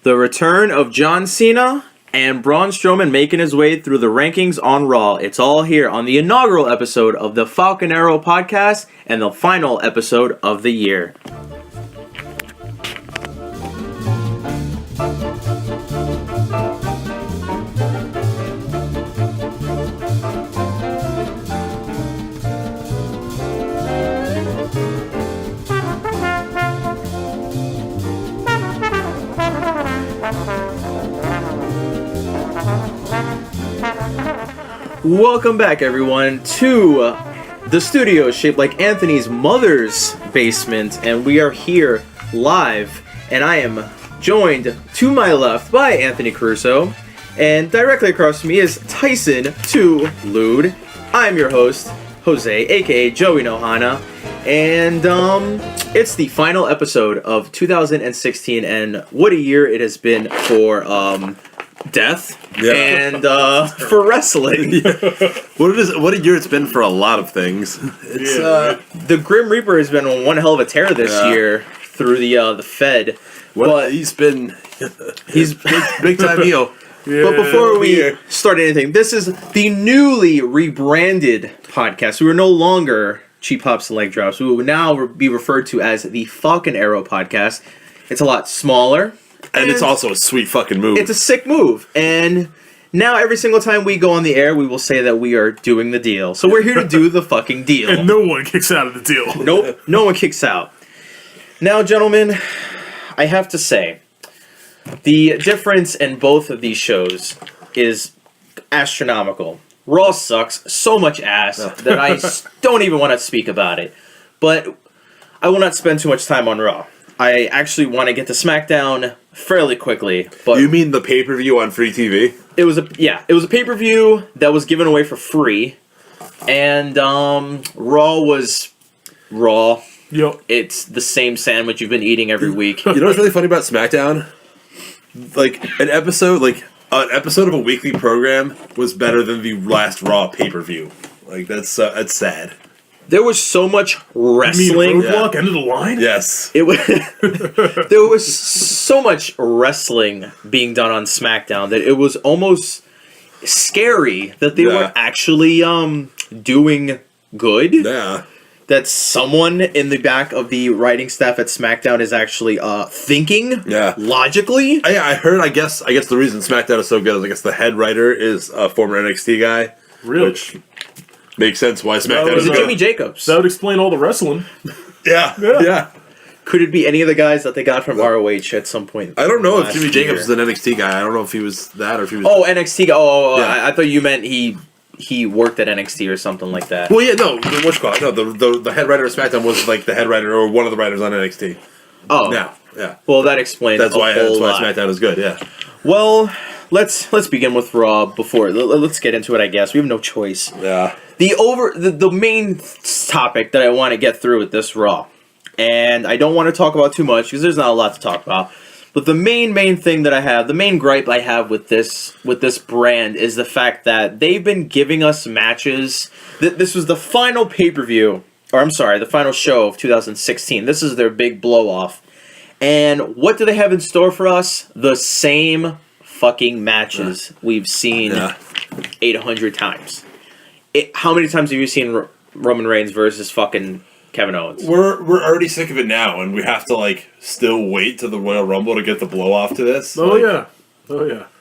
The return of John Cena and Braun Strowman making his way through the rankings on Raw. It's all here on the inaugural episode of the Falcon podcast and the final episode of the year. Welcome back, everyone, to the studio shaped like Anthony's mother's basement, and we are here live, and I am joined to my left by Anthony Caruso, and directly across from me is Tyson to Lewd. I'm your host, Jose, aka Joey No Hana, and it's the final episode of 2016, and what a year it has been for death and for wrestling. What a year it's been for a lot of things. It's the Grim Reaper has been on one hell of a tear this year through the Fed. But he's been big time heel. But before we start anything, this is the newly rebranded podcast. We are no longer Cheap Hops and Leg Drops. We will now be referred to as the Falcon Arrow podcast. It's a lot smaller. And it's also a sweet fucking move. It's a sick move. And now every single time we go on the air, we will say that we are doing the deal. So we're here to do the fucking deal. And no one kicks out of the deal. Nope, no one kicks out. Now, gentlemen, I have to say, the difference in both of these shows is astronomical. Raw sucks so much ass that I don't even want to speak about it. But I will not spend too much time on Raw. I actually want to get to Smackdown fairly quickly. But you mean the pay-per-view on free TV? It was a pay-per-view that was given away for free, and Raw was Raw. Yep. It's the same sandwich you've been eating every week. You know what's really funny about Smackdown? Like an episode of a weekly program was better than the last Raw pay-per-view. Like that's sad. There was so much wrestling. You mean Roadblock end of the line? Yes. It was. There was so much wrestling being done on SmackDown that it was almost scary that they were actually doing good. Yeah. That someone in the back of the writing staff at SmackDown is actually thinking logically. I heard. I guess the reason SmackDown is so good is I guess the head writer is a former NXT guy. Really? Which makes sense why SmackDown Is is it good. Jimmy Jacobs? That would explain all the wrestling. Yeah. Could it be any of the guys that they got from ROH at some point? I don't know if Jimmy Jacobs is an NXT guy. I don't know if he was that or if he was... Oh, NXT guy. I thought you meant he worked at NXT or something like that. Well, yeah, no. The head writer of SmackDown was like the head writer or one of the writers on NXT. Oh. Yeah. Well, that explains That's why lot. SmackDown is good, yeah. Well, let's begin with Raw before... Let's get into it, I guess. We have no choice. Yeah. The main topic that I want to get through with this Raw, and I don't want to talk about too much because there's not a lot to talk about, but the main thing that I have, the main gripe I have with this brand is the fact that they've been giving us matches. This was the final pay-per-view, or I'm sorry, the final show of 2016. This is their big blow-off. And what do they have in store for us? The same fucking matches we've seen 800 times. How many times have you seen Roman Reigns versus fucking Kevin Owens? We're already sick of it now, and we have to still wait to the Royal Rumble to get the blow off to this. Oh yeah.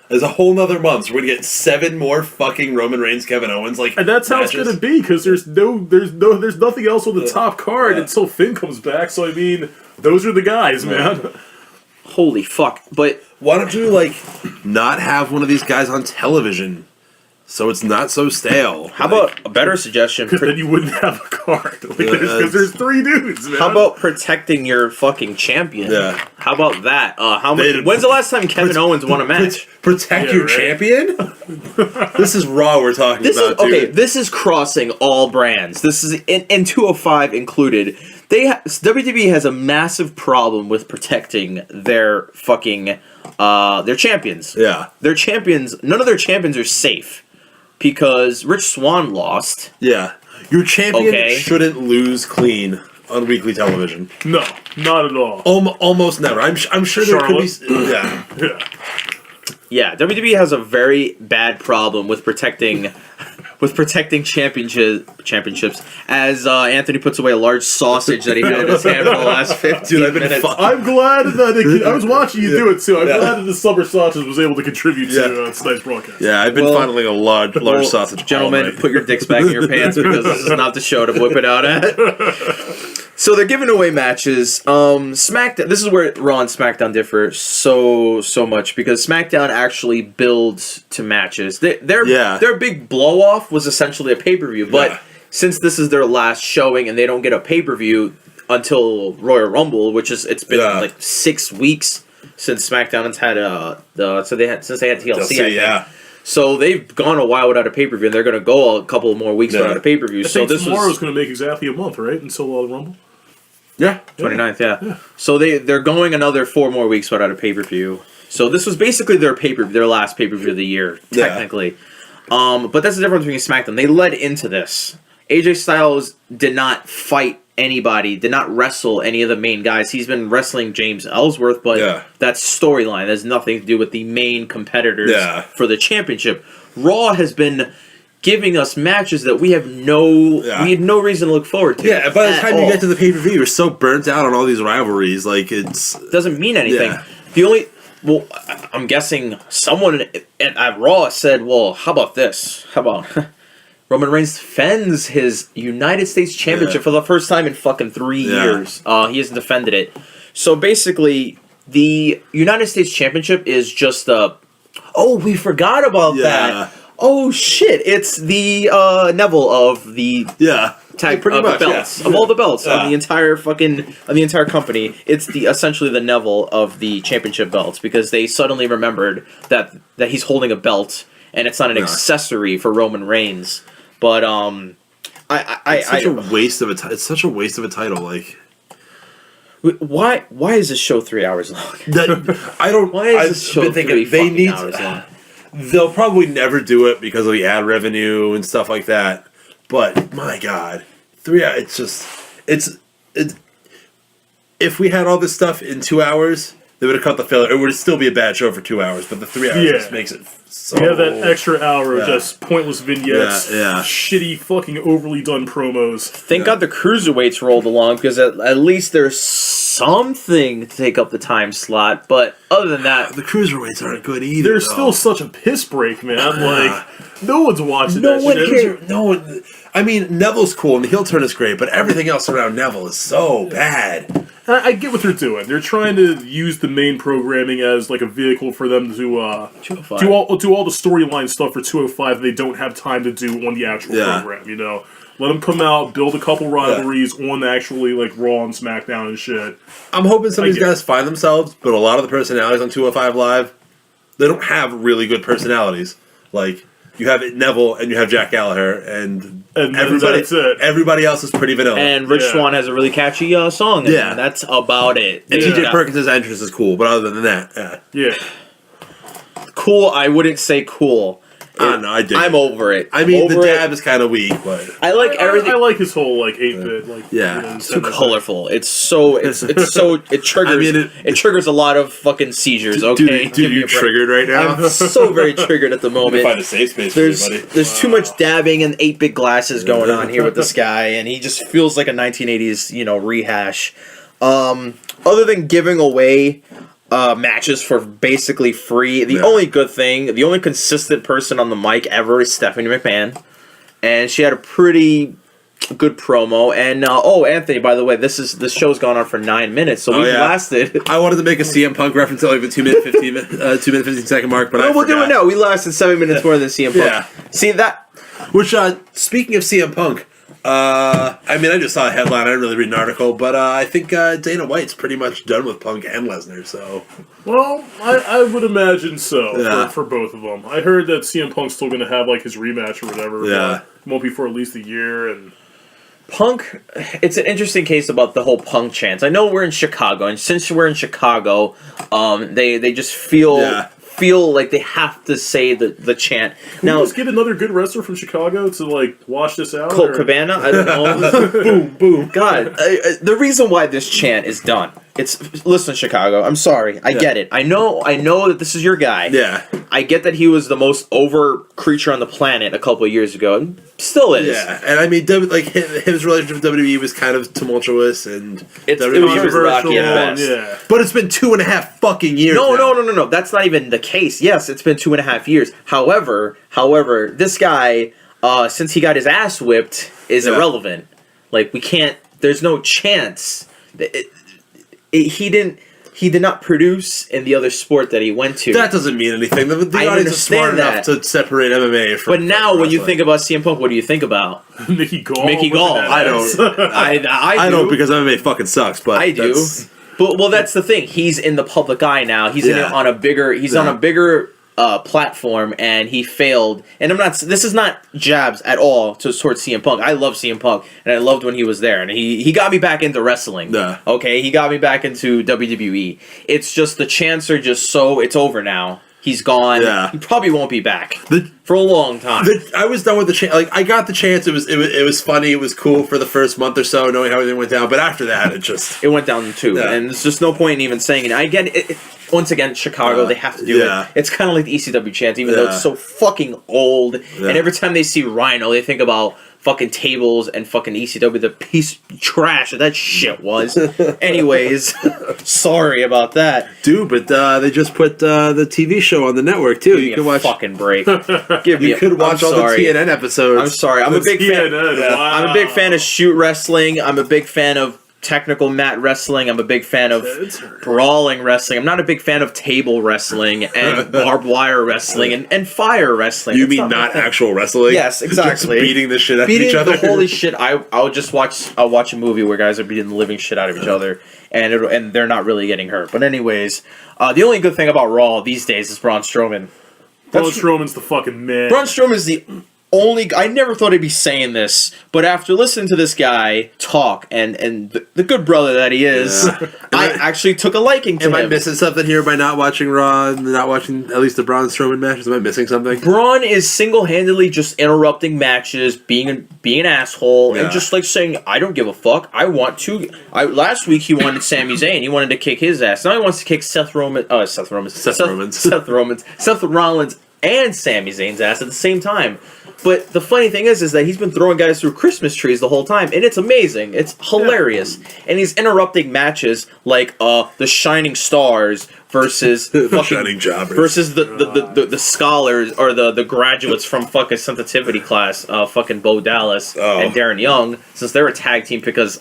There's a whole nother month, so we're gonna get 7 more fucking Roman Reigns, Kevin Owens and that's how matches. it's gonna be because there's nothing else on the top card until Finn comes back. So I mean, those are the guys, man. Holy fuck! But why don't you not have one of these guys on television? So it's not so stale. How about a better suggestion? Because then you wouldn't have a card. Because there's 3 dudes, man. How about protecting your fucking champion? Yeah. How about that? When's the last time Kevin Owens won a match? Protect your champion? This is Raw we're talking about, dude. Okay, this is crossing all brands. This is, in 205 included. WWE has a massive problem with protecting their fucking, their champions. Yeah. Their champions, none of their champions are safe. Because Rich Swann lost. Yeah. Your champion shouldn't lose clean on weekly television. No, not at all. Almost never. I'm sure there could be. Yeah. Yeah. Yeah, WWE has a very bad problem with protecting championships. As Anthony puts away a large sausage that he had in his hand for the last 15 minutes. I'm glad that I was watching you do it too. I'm glad that the summer sausage was able to contribute to tonight's broadcast. Yeah, I've been funneling a large sausage. Gentlemen, put your dicks back in your pants because this is not the show to whip it out at. So they're giving away matches. SmackDown. This is where Raw and SmackDown differ so much because SmackDown actually builds to matches. Their big blow off was essentially a pay per view, but since this is their last showing and they don't get a pay per view until Royal Rumble, which is it's been like 6 weeks since SmackDown's had since they had TLC. So they've gone a while without a pay per view, and they're going to go a couple more weeks without a pay per view. So this tomorrow's going to make exactly a month, right? Until the Rumble. Yeah, 29th, yeah. So they're going another 4 more weeks without a pay-per-view. So this was basically their last pay-per-view of the year, technically. But that's the difference between SmackDown. They led into this. AJ Styles did not fight anybody, did not wrestle any of the main guys. He's been wrestling James Ellsworth, but that's storyline. That's nothing to do with the main competitors for the championship. Raw has been giving us matches that we had no reason to look forward to. Yeah, by the time you get to the pay-per-view, you're so burnt out on all these rivalries. Like, it doesn't mean anything. Yeah. I'm guessing someone at Raw said, well, how about this? How about Roman Reigns defends his United States Championship for the first time in fucking 3 years. He hasn't defended it. So basically, the United States Championship is just we forgot about that. Oh shit! It's the Neville of the tag pretty much, belts of all the belts on the entire company. It's essentially the Neville of the championship belts because they suddenly remembered that he's holding a belt and it's not an accessory for Roman Reigns. But it's such a waste of it's such a waste of a title. Like, why is this show 3 hours long? Why is this show 3 hours long? They'll probably never do it because of the ad revenue and stuff like that. But my God, 3 hours. If we had all this stuff in 2 hours, they would have cut the filler. It would still be a bad show for 2 hours. But the 3 hours just makes it so. You have that extra hour of just pointless vignettes, shitty, fucking overly done promos. Thank God the cruiserweights rolled along because at least there's something to take up the time slot. But other than that, the cruiserweights aren't good either. They're still such a piss break, man. Like, no one's watching no that one shit. cares. No one. I mean, Neville's cool and the heel turn is great, but everything else around Neville is so bad. I get what they're doing. They're trying to use the main programming as like a vehicle for them to do all the storyline stuff for 205 they don't have time to do on the actual program, you know? Let them come out, build a couple rivalries on actually like Raw and SmackDown and shit. I'm hoping some of these guys find themselves, but a lot of the personalities on 205 Live, they don't have really good personalities. Like, you have Neville and you have Jack Gallagher, and everybody else is pretty vanilla. And Rich Swann has a really catchy song. And that's about it. And TJ Perkins' entrance is cool, but other than that, cool. I wouldn't say cool. I dig. I'm over it. I mean, the dab is kind of weak, but I like everything. I like his whole like 8-bit, like it's too colorful. It triggers. I mean, it triggers a lot of fucking seizures. Okay, dude, you triggered right now? I'm so very triggered at the moment. Find a safe space There's too much dabbing and 8-bit glasses going on here with this guy, and he just feels like a 1980s rehash. Other than giving away matches for basically free. The only good thing, the only consistent person on the mic ever is Stephanie McMahon. And she had a pretty good promo. And, Anthony, by the way, this show's gone on for 9 minutes, so we've lasted. I wanted to make a CM Punk reference at like the 2 minute 15 second mark, but we'll do it now. We lasted 7 minutes more than CM Punk. Yeah. See that? Which, speaking of CM Punk, I mean, I just saw a headline. I didn't really read an article, but I think Dana White's pretty much done with Punk and Lesnar. So, well, I would imagine so for both of them. I heard that CM Punk's still going to have like his rematch or whatever. Yeah, but won't be for at least a year. And Punk, it's an interesting case about the whole Punk chance. I know we're in Chicago, and since we're in Chicago, they just feel feel like they have to say the chant. Can we just get another good wrestler from Chicago to like wash this out? Colt Cabana? I don't know. Boom, boom. God, the reason why this chant is done. Listen, Chicago. I'm sorry. I get it. I know that this is your guy. Yeah. I get that he was the most over creature on the planet a couple of years ago, and still is. Yeah, and I mean, like his relationship with WWE was kind of tumultuous, and it WWE was rocky at best. Yeah. But it's been 2.5 fucking years. No. That's not even the case. Yes, it's been 2.5 years. However, this guy, since he got his ass whipped, is irrelevant. Like, we can't. There's no chance. He did not produce in the other sport that he went to. That doesn't mean anything. The audience is smart enough to separate MMA from. But now, when you think about CM Punk, what do you think about? Mickey Gall. I don't. I don't, because MMA fucking sucks. But I do. But that's the thing. He's in the public eye now. He's in it on a bigger. He's on a bigger platform, and he failed. And I'm not. This is not jabs at all towards CM Punk. I love CM Punk, and I loved when he was there, and he got me back into wrestling. Yeah. Okay, he got me back into WWE. It's just the chants are just so. It's over now. He's gone. Yeah. He probably won't be back for a long time. I was done with the chance. Like, I got the chance. It was funny. It was cool for the first month or so, knowing how everything went down. But after that, it went down too. Yeah. And there's just no point in even saying it. I get it. Once again, Chicago, they have to do it. It's kind of like the ECW chant, even though it's so fucking old. Yeah. And every time they see Rhino, they think about fucking tables and fucking ECW, the piece of trash that shit was. Anyways, sorry about that. Dude, but they just put the TV show on the network, too. You can watch fucking break. You could watch all the TNN episodes. I'm sorry. I'm a big fan. Wow. I'm a big fan of shoot wrestling. I'm a big fan of technical mat wrestling. I'm a big fan of brawling wrestling. I'm not a big fan of table wrestling and barbed wire wrestling and fire wrestling. You mean not actual wrestling? Yes, exactly. Just beating the shit out of each other. The holy shit. I'll watch a movie where guys are beating the living shit out of each other, and they're not really getting hurt. But anyways, the only good thing about Raw these days is Braun Strowman. Braun Strowman's the fucking man. Braun Strowman's the only. I never thought I'd be saying this, but after listening to this guy talk and the good brother that he is, I actually took a liking to him. Am I missing something here by not watching Raw and not watching at least the Braun Strowman matches? Am I missing something? Braun is single-handedly just interrupting matches, being an asshole, and just like saying, "I don't give a fuck. I want to." Last week he wanted Sami Zayn. He wanted to kick his ass. Now he wants to kick Seth Rollins, and Sami Zayn's ass at the same time. But the funny thing is that he's been throwing guys through Christmas trees the whole time, and it's amazing. It's hilarious. And he's interrupting matches like the Shining Stars versus Shining Jobbers versus the scholars or the graduates from fucking sensitivity class, fucking Bo Dallas and Darren Young, since they're a tag team because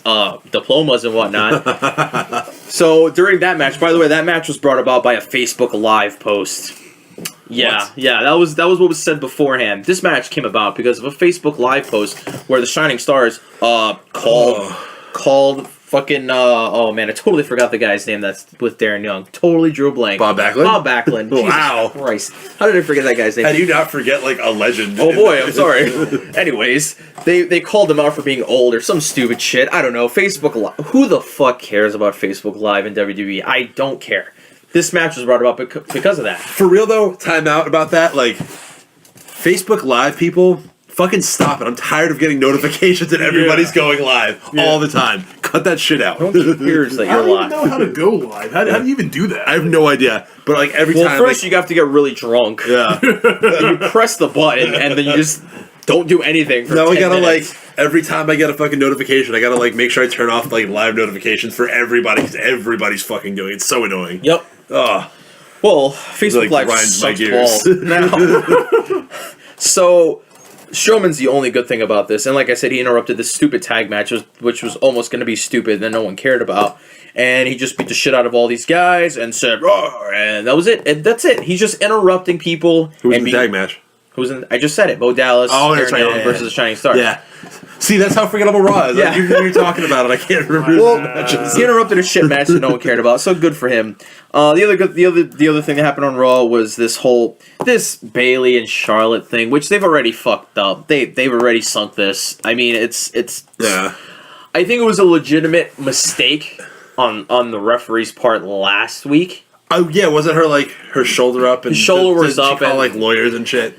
diplomas and whatnot. So during that match, by the way, that match was brought about by a Facebook Live post. Yeah, that was what was said beforehand. This match came about because of a Facebook Live post where the Shining Stars called fucking oh man, I totally forgot the guy's name that's with Darren Young. Totally drew a blank. Bob Backlund? Bob Backlund. Wow. Jesus Christ. How did I forget that guy's name? How do you not forget like a legend? Oh boy, I'm sorry. Anyways, they called him out for being old or some stupid shit. I don't know. Facebook Live. Who the fuck cares about Facebook Live and WWE? I don't care. This match was brought about because of that. For real though, time out about that. Like, Facebook Live people, fucking stop it. I'm tired of getting notifications that everybody's going live all the time. Cut that shit out. No one cares that you're live. I don't even know how to go live. How do you even do that? I have no idea. But like every time. Well, first you have to get really drunk. Yeah. You press the button and then you just don't do anything for 10 I gotta minutes. like every time I get a fucking notification, I gotta like make sure I turn off like live notifications for everybody because everybody's fucking doing it. It's so annoying. Yep. Ugh. Well, Facebook Live sucks balls now. So, Strowman's the only good thing about this. And like I said, he interrupted this stupid tag match, which was almost going to be stupid that no one cared about. And he just beat the shit out of all these guys and said, "Roar," and that was it. And that's it. He's just interrupting people. Who was in the tag match? I just said it. Bo Dallas versus the Shining Stars. Yeah. See, that's how forgettable Raw is. Like, you're talking about it. I can't remember. Well, he interrupted a shit match that no one cared about, so good for him. The other thing that happened on Raw was this Bailey and Charlotte thing, which they've already fucked up. They've already sunk this. I mean, it's yeah. I think it was a legitimate mistake on the referee's part last week. Oh yeah, wasn't her shoulder up and His shoulder was up call, and lawyers and shit?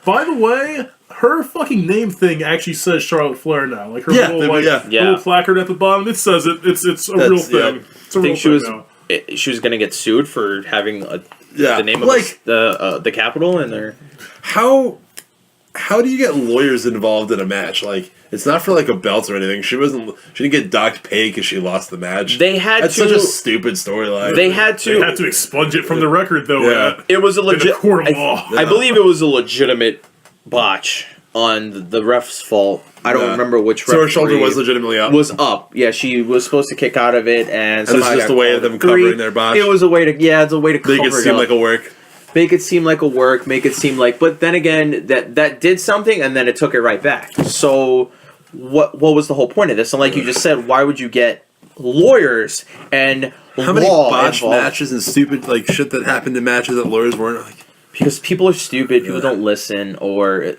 By the way, her fucking name thing actually says Charlotte Flair now. Like her little placard at the bottom, it says it. It's a real thing. Yeah. It's a real thing now. She was gonna get sued for having the name of the capital in there. How do you get lawyers involved in a match? Like, it's not for a belt or anything. She didn't get docked pay because she lost the match. That's such a stupid storyline. They had to expunge it from the record, though. Yeah. It was a legit court of law. I believe it was a legitimate botch on the ref's fault. I don't remember which. So her shoulder was legitimately up. Was up. Yeah, she was supposed to kick out of it, and this is just a way of them covering their botch. It was a way to it's a way to cover make it seem like a work. Make it seem like a work. Make it seem like, but then again, that did something, and then it took it right back. So, what was the whole point of this? And like you just said, why would you get lawyers and how many botched matches and stupid shit that happened in matches that lawyers weren't like? Because people are stupid, people don't listen, or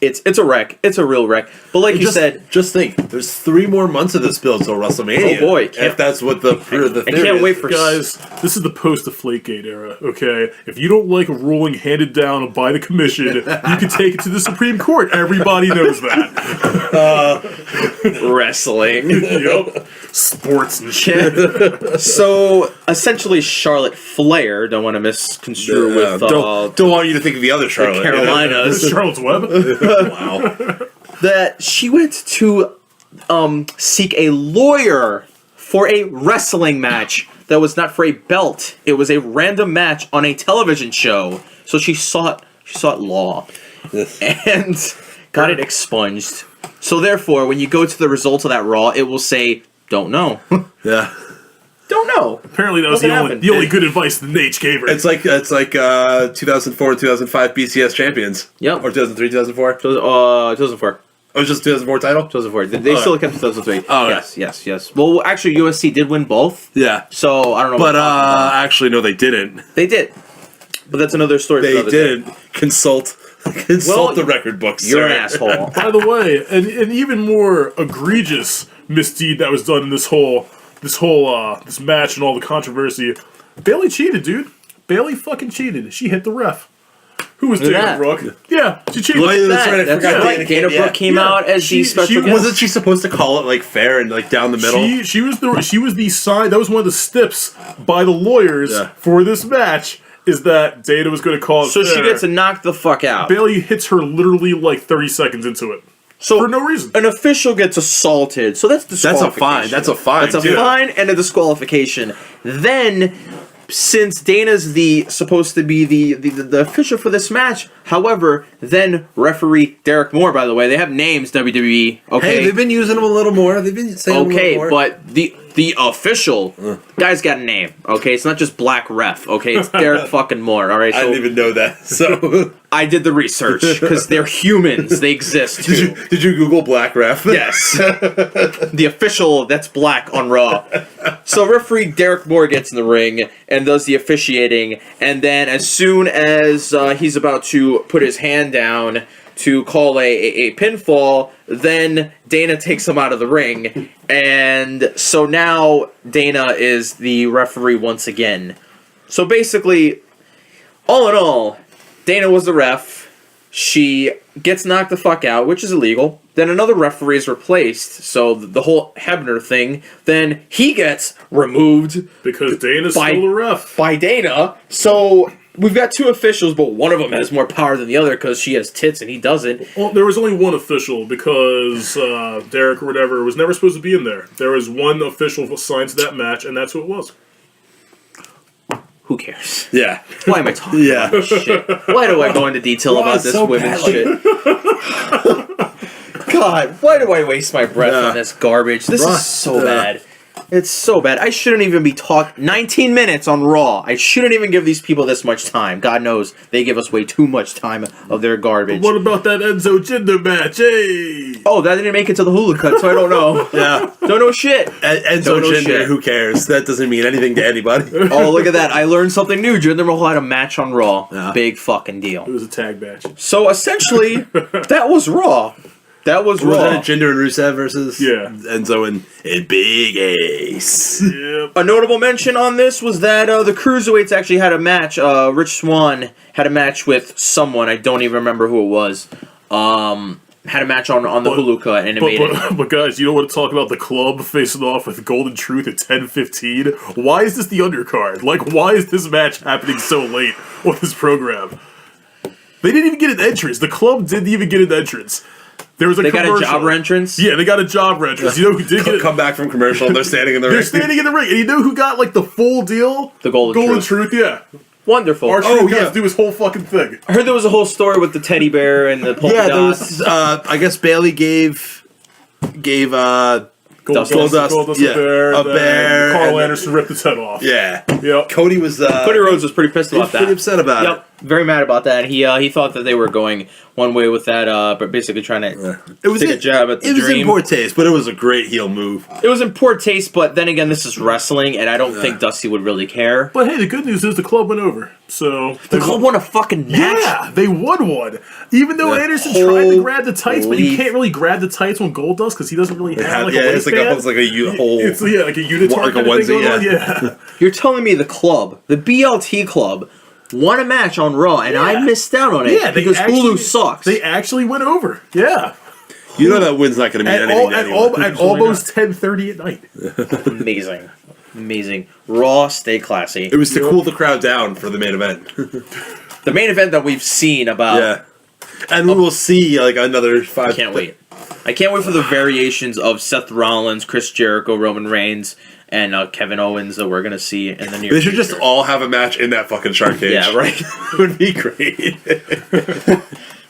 it's a wreck. It's a real wreck. But like you said, just think, there's 3 more months of this build till WrestleMania. Oh boy, if that's what the I can't wait for guys. This is the post-Deflategate era. Okay, if you don't like a ruling handed down by the commission, you can take it to the Supreme Court. Everybody knows that. Wrestling, yep, sports and shit. So essentially, Charlotte Flair. Don't want to misconstrue with. Don't want you to think of the other Charlotte. The Carolinas. Charlotte's Web. Wow. That she went to seek a lawyer for a wrestling match that was not for a belt. It was a random match on a television show. So she sought law and got it expunged. So therefore, when you go to the results of that Raw, it will say, "Don't know." Yeah. Don't know. Apparently, that was the only good advice that Nate gave her. It's like 2004 and 2005 BCS champions. Yep. Or 2003, 2004. 2004. Oh, it was just 2004 title. 2004. They still kept 2003. Oh, yes. Well, actually, USC did win both. Yeah. So I don't know. But actually, no, they didn't. They did. But that's another story. They didn't consult the record books. You're an asshole. By the way, an even more egregious misdeed that was done in this match and all the controversy. Bayley cheated, dude. Bayley fucking cheated. She hit the ref. Who was Dana Brooke? Yeah, she cheated. That's right. I forgot. Right. Dana Brooke came out as the special guest. Wasn't she supposed to call it fair and down the middle? She was the sign. That was one of the steps by the lawyers for this match. Is that Dana was going to call it so fair. She gets knocked the fuck out. Bayley hits her literally 30 seconds into it. So for no reason. An official gets assaulted. So that's disqualification. That's a fine. That's a fine and a disqualification. Then, since Dana's supposed to be the official for this match, however, then referee Derek Moore, by the way, they have names, WWE. Okay. Hey, they've been using them a little more. They've been saying a little more. But the official guy's got a name. Okay, it's not just Black Ref. Okay, it's Derek fucking Moore. All right, so I didn't even know that. So I did the research because they're humans. They exist too. Did you Google Black Ref? Yes, the official that's black on Raw. So referee Derek Moore gets in the ring and does the officiating, and then as soon as he's about to put his hand down to call a pinfall, then Dana takes him out of the ring. And so now Dana is the referee once again. So basically, all in all, Dana was the ref. She gets knocked the fuck out, which is illegal. Then another referee is replaced. So the whole Hebner thing, then he gets removed. Because Dana's still a ref. By Dana. So we've got two officials, but one of them has more power than the other because she has tits and he doesn't. Well, there was only one official because Derek or whatever was never supposed to be in there. There was one official assigned to that match, and that's who it was. Who cares? Yeah. Why am I talking about this shit? Why do I go into detail about this women's shit? God, why do I waste my breath on this garbage? This is so bad. It's so bad. I shouldn't even be talking 19 minutes on Raw. I shouldn't even give these people this much time. God knows they give us way too much time of their garbage. But what about that Enzo Jinder match? Hey! Oh, that didn't make it to the Hulu cut, so I don't know. Don't know shit. Enzo Jinder, who cares? That doesn't mean anything to anybody. Oh, look at that. I learned something new. Jinder Mahal had a match on Raw. Big fucking deal. It was a tag match. So essentially, that was Raw. That was Was Raw. that Jinder and Rusev versus Enzo and Big Ace? Yep. A notable mention on this was that the Cruiserweights actually had a match. Rich Swann had a match with someone. I don't even remember who it was. Had a match on the Huluka, and it made it. But guys, you don't want to talk about the club facing off with Golden Truth at 10:15? Why is this the undercard? Like, why is this match happening so late on this program? They didn't even get an entrance. The club didn't even get an entrance. There was a commercial. Got a jobber entrance? Yeah, they got a jobber entrance. You know who did Come back from commercial, they're standing in the ring. They're standing in the ring. And you know who got, like, the full deal? The Golden Truth, yeah. Wonderful. R-Truth got to do his whole fucking thing. I heard there was a whole story with the teddy bear and the polka dots. There was, I guess Bailey gave Goldust a bear. Carl Anderson ripped his head off. Yeah. Yep. Cody Rhodes was pretty pissed about that. Pretty upset about it. Very mad about that. He thought that they were going one way with that, but basically trying to take a jab at the Dream. It was in poor taste, but it was a great heel move. It was in poor taste, but then again, this is wrestling, and I don't think Dusty would really care. But hey, the good news is the club went over. So the club won a fucking match? Yeah, they won one. Even though Anderson tried to grab the tights, but you can't really grab the tights when Gold does because he doesn't really have like a waistband. It's like a whole... It's like a unitard like a kind of onesie, thing going on. Yeah. You're telling me the club, the BLT club, won a match on Raw, and I missed out on it because Hulu sucks. They actually went over. Yeah. You know that win's not going to mean anything at almost 10:30 at night. Amazing. Raw, stay classy. It was to cool the crowd down for the main event. The main event that we've seen about... Yeah. And we will see like another 5... I can't wait. I can't wait for the variations of Seth Rollins, Chris Jericho, Roman Reigns, and Kevin Owens that we're going to see in the near They should future. just all have a match in that fucking shark cage. Yeah, right. It would be great.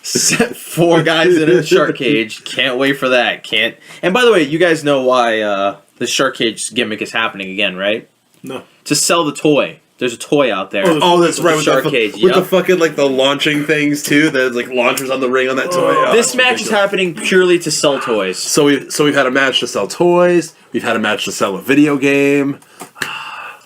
4 guys in a shark cage. Can't wait for that. Can't. And by the way, you guys know why the shark cage gimmick is happening again, right? No. To sell the toy. There's a toy out there. Oh, that's right. With shark cage. With the fucking, like, the launching things, too. There's, like, launchers on the ring on that toy. This match is happening purely to sell toys. So we've had a match to sell toys. We've had a match to sell a video game.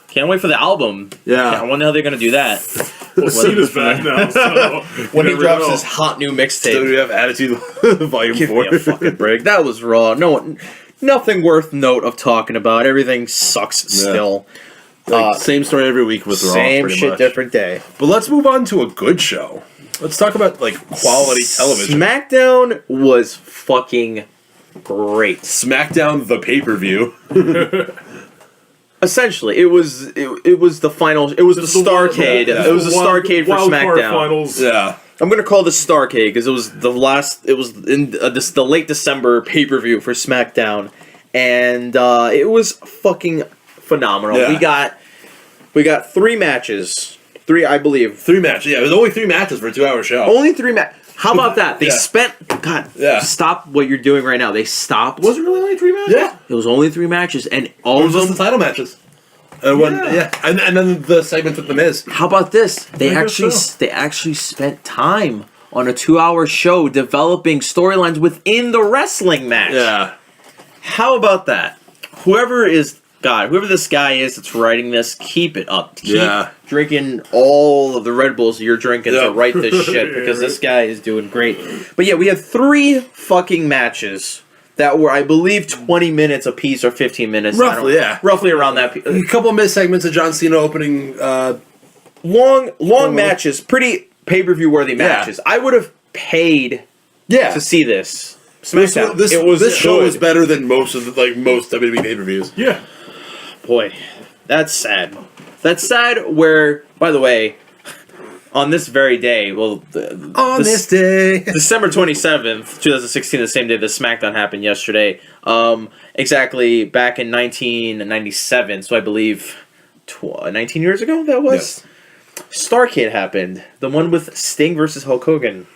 Can't wait for the album. Yeah. I wonder how they're going to do that. Cena's back now, so... when he drops his hot new mixtape. So we have Attitude Volume 4. Give me a fucking break. That was Raw. Nothing worth note of talking about. Everything sucks still. Same story every week with Raw. Same shit, much. different day. But let's move on to a good show. Let's talk about like quality television. Smackdown was fucking great. Smackdown, the pay-per-view. Essentially, it was the final. It was the Starcade. It was the Starcade for SmackDown. Finals. Yeah. I'm gonna call this Starcade because it was the last. It was in the late December pay-per-view for SmackDown, and it was fucking phenomenal. Yeah. We got 3 matches. 3, I believe. 3 matches. Yeah, it was only 3 matches for a 2-hour show. Only 3 matches. How about that? They spent... God, Yeah. stop what you're doing right now. They stopped. Was it really only 3 matches? Yeah. It was only 3 matches, and all It of was them... just the title matches. And then the segments with The Miz. How about this? They I guess actually spent time on a 2-hour show developing storylines within the wrestling match. Yeah. How about that? Whoever this guy is that's writing this, keep it up. Keep drinking all of the Red Bulls you're drinking to write this shit, because this guy is doing great. But yeah, we had 3 fucking matches that were, I believe, 20 minutes apiece or 15 minutes. Roughly, yeah. Roughly around that. A couple of Miz segments of John Cena opening... long matches, pretty pay-per-view worthy matches. I would have paid to see this. SmackDown. This show is better than most WWE pay-per-views. Yeah. Boy, that's sad. That's sad where, by the way, on this very day, this day, December 27th, 2016, the same day that SmackDown happened yesterday, exactly back in 1997, so I believe 19 years ago that was, Starcade happened. The one with Sting versus Hulk Hogan.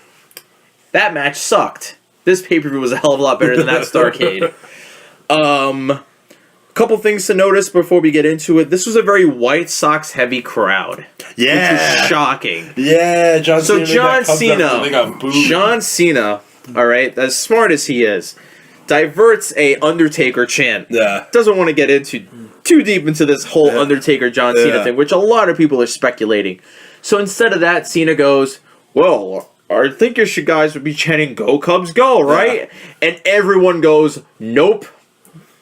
That match sucked. This pay-per-view was a hell of a lot better than that Starcade. Couple things to notice before we get into it. This was a very White Sox heavy crowd. Yeah. Which is shocking. Yeah, John Cena, all right, as smart as he is, diverts a Undertaker chant. Yeah. Doesn't want to get into too deep into this whole Undertaker John Cena thing, which a lot of people are speculating. So instead of that, Cena goes, well, I think you guys would be chanting "Go Cubs, go!" Right? Yeah. And everyone goes, "Nope,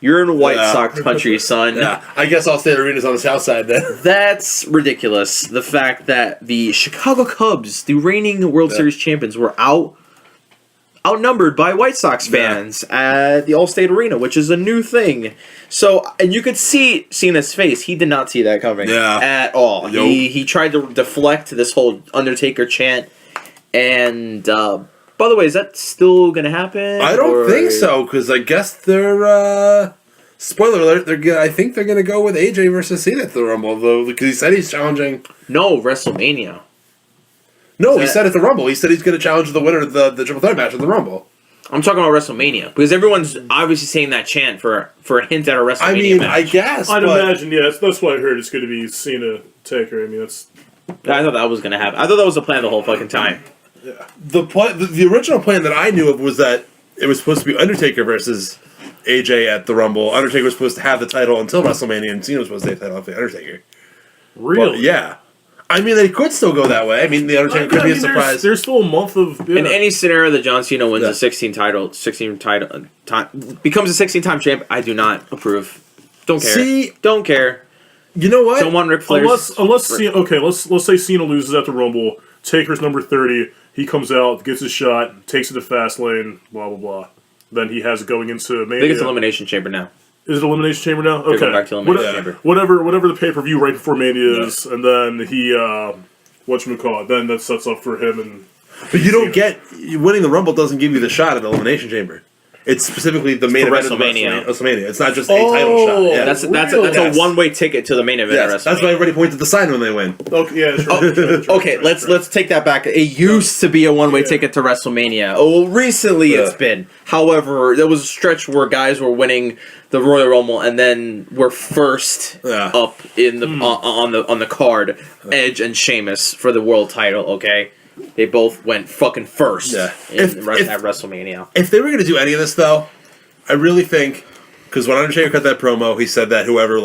you're in White Sox country, son." Yeah, I guess Allstate Arena's on the south side then. That's ridiculous. The fact that the Chicago Cubs, the reigning World Series champions, were outnumbered by White Sox fans at the Allstate Arena, which is a new thing. So, and you could see Cena's face. He did not see that coming at all. Nope. He tried to deflect this whole Undertaker chant. And, by the way, is that still going to happen? I don't think so, because I guess they're, spoiler alert, I think they're going to go with AJ versus Cena at the Rumble, though, because he said he's challenging... No, WrestleMania. No, he said at the Rumble. He said he's going to challenge the winner of the Triple Threat match at the Rumble. I'm talking about WrestleMania, because everyone's obviously saying that chant for a hint at a WrestleMania match. I guess, I'd imagine, that's what I heard. It's going to be Cena Taker. I mean, that's... I thought that was going to happen. I thought that was the plan the whole fucking time. Yeah. The original plan that I knew of was that it was supposed to be Undertaker versus AJ at the Rumble. Undertaker was supposed to have the title until WrestleMania, and Cena was supposed to take the title off the Undertaker. Really? But, yeah. I mean, they could still go that way. I mean, the Undertaker could be a surprise. There's still a month of... In any scenario that John Cena wins becomes a 16-time champ, I do not approve. Don't care. Don't care. You know what? Don't want Ric Flair's... Unless Cena... Okay, let's say Cena loses at the Rumble. Taker's number 30. He comes out, gets his shot, takes it to Fastlane, blah, blah, blah. Then he has it going into Mania. I think it's Elimination Chamber now. Is it Elimination Chamber now? Okay. Back to Elimination Chamber. Whatever the pay-per-view right before Mania is, and then he, whatchamacallit, then that sets up for him and... But you don't get... Winning the Rumble doesn't give you the shot at the Elimination Chamber. It's specifically the main event of WrestleMania. It's not just a title shot. Yeah. That's a one-way ticket to the main event of WrestleMania. That's why everybody points at the sign when they win. Okay, yeah, true. Okay, let's take that back. It used to be a one-way ticket to WrestleMania. Oh, well, recently it's been. However, there was a stretch where guys were winning the Royal Rumble and then were first up in the on the card. Edge and Sheamus for the world title. Okay. They both went fucking first at WrestleMania. If they were going to do any of this, though, I really think... Because when Undertaker cut that promo, he said that whoever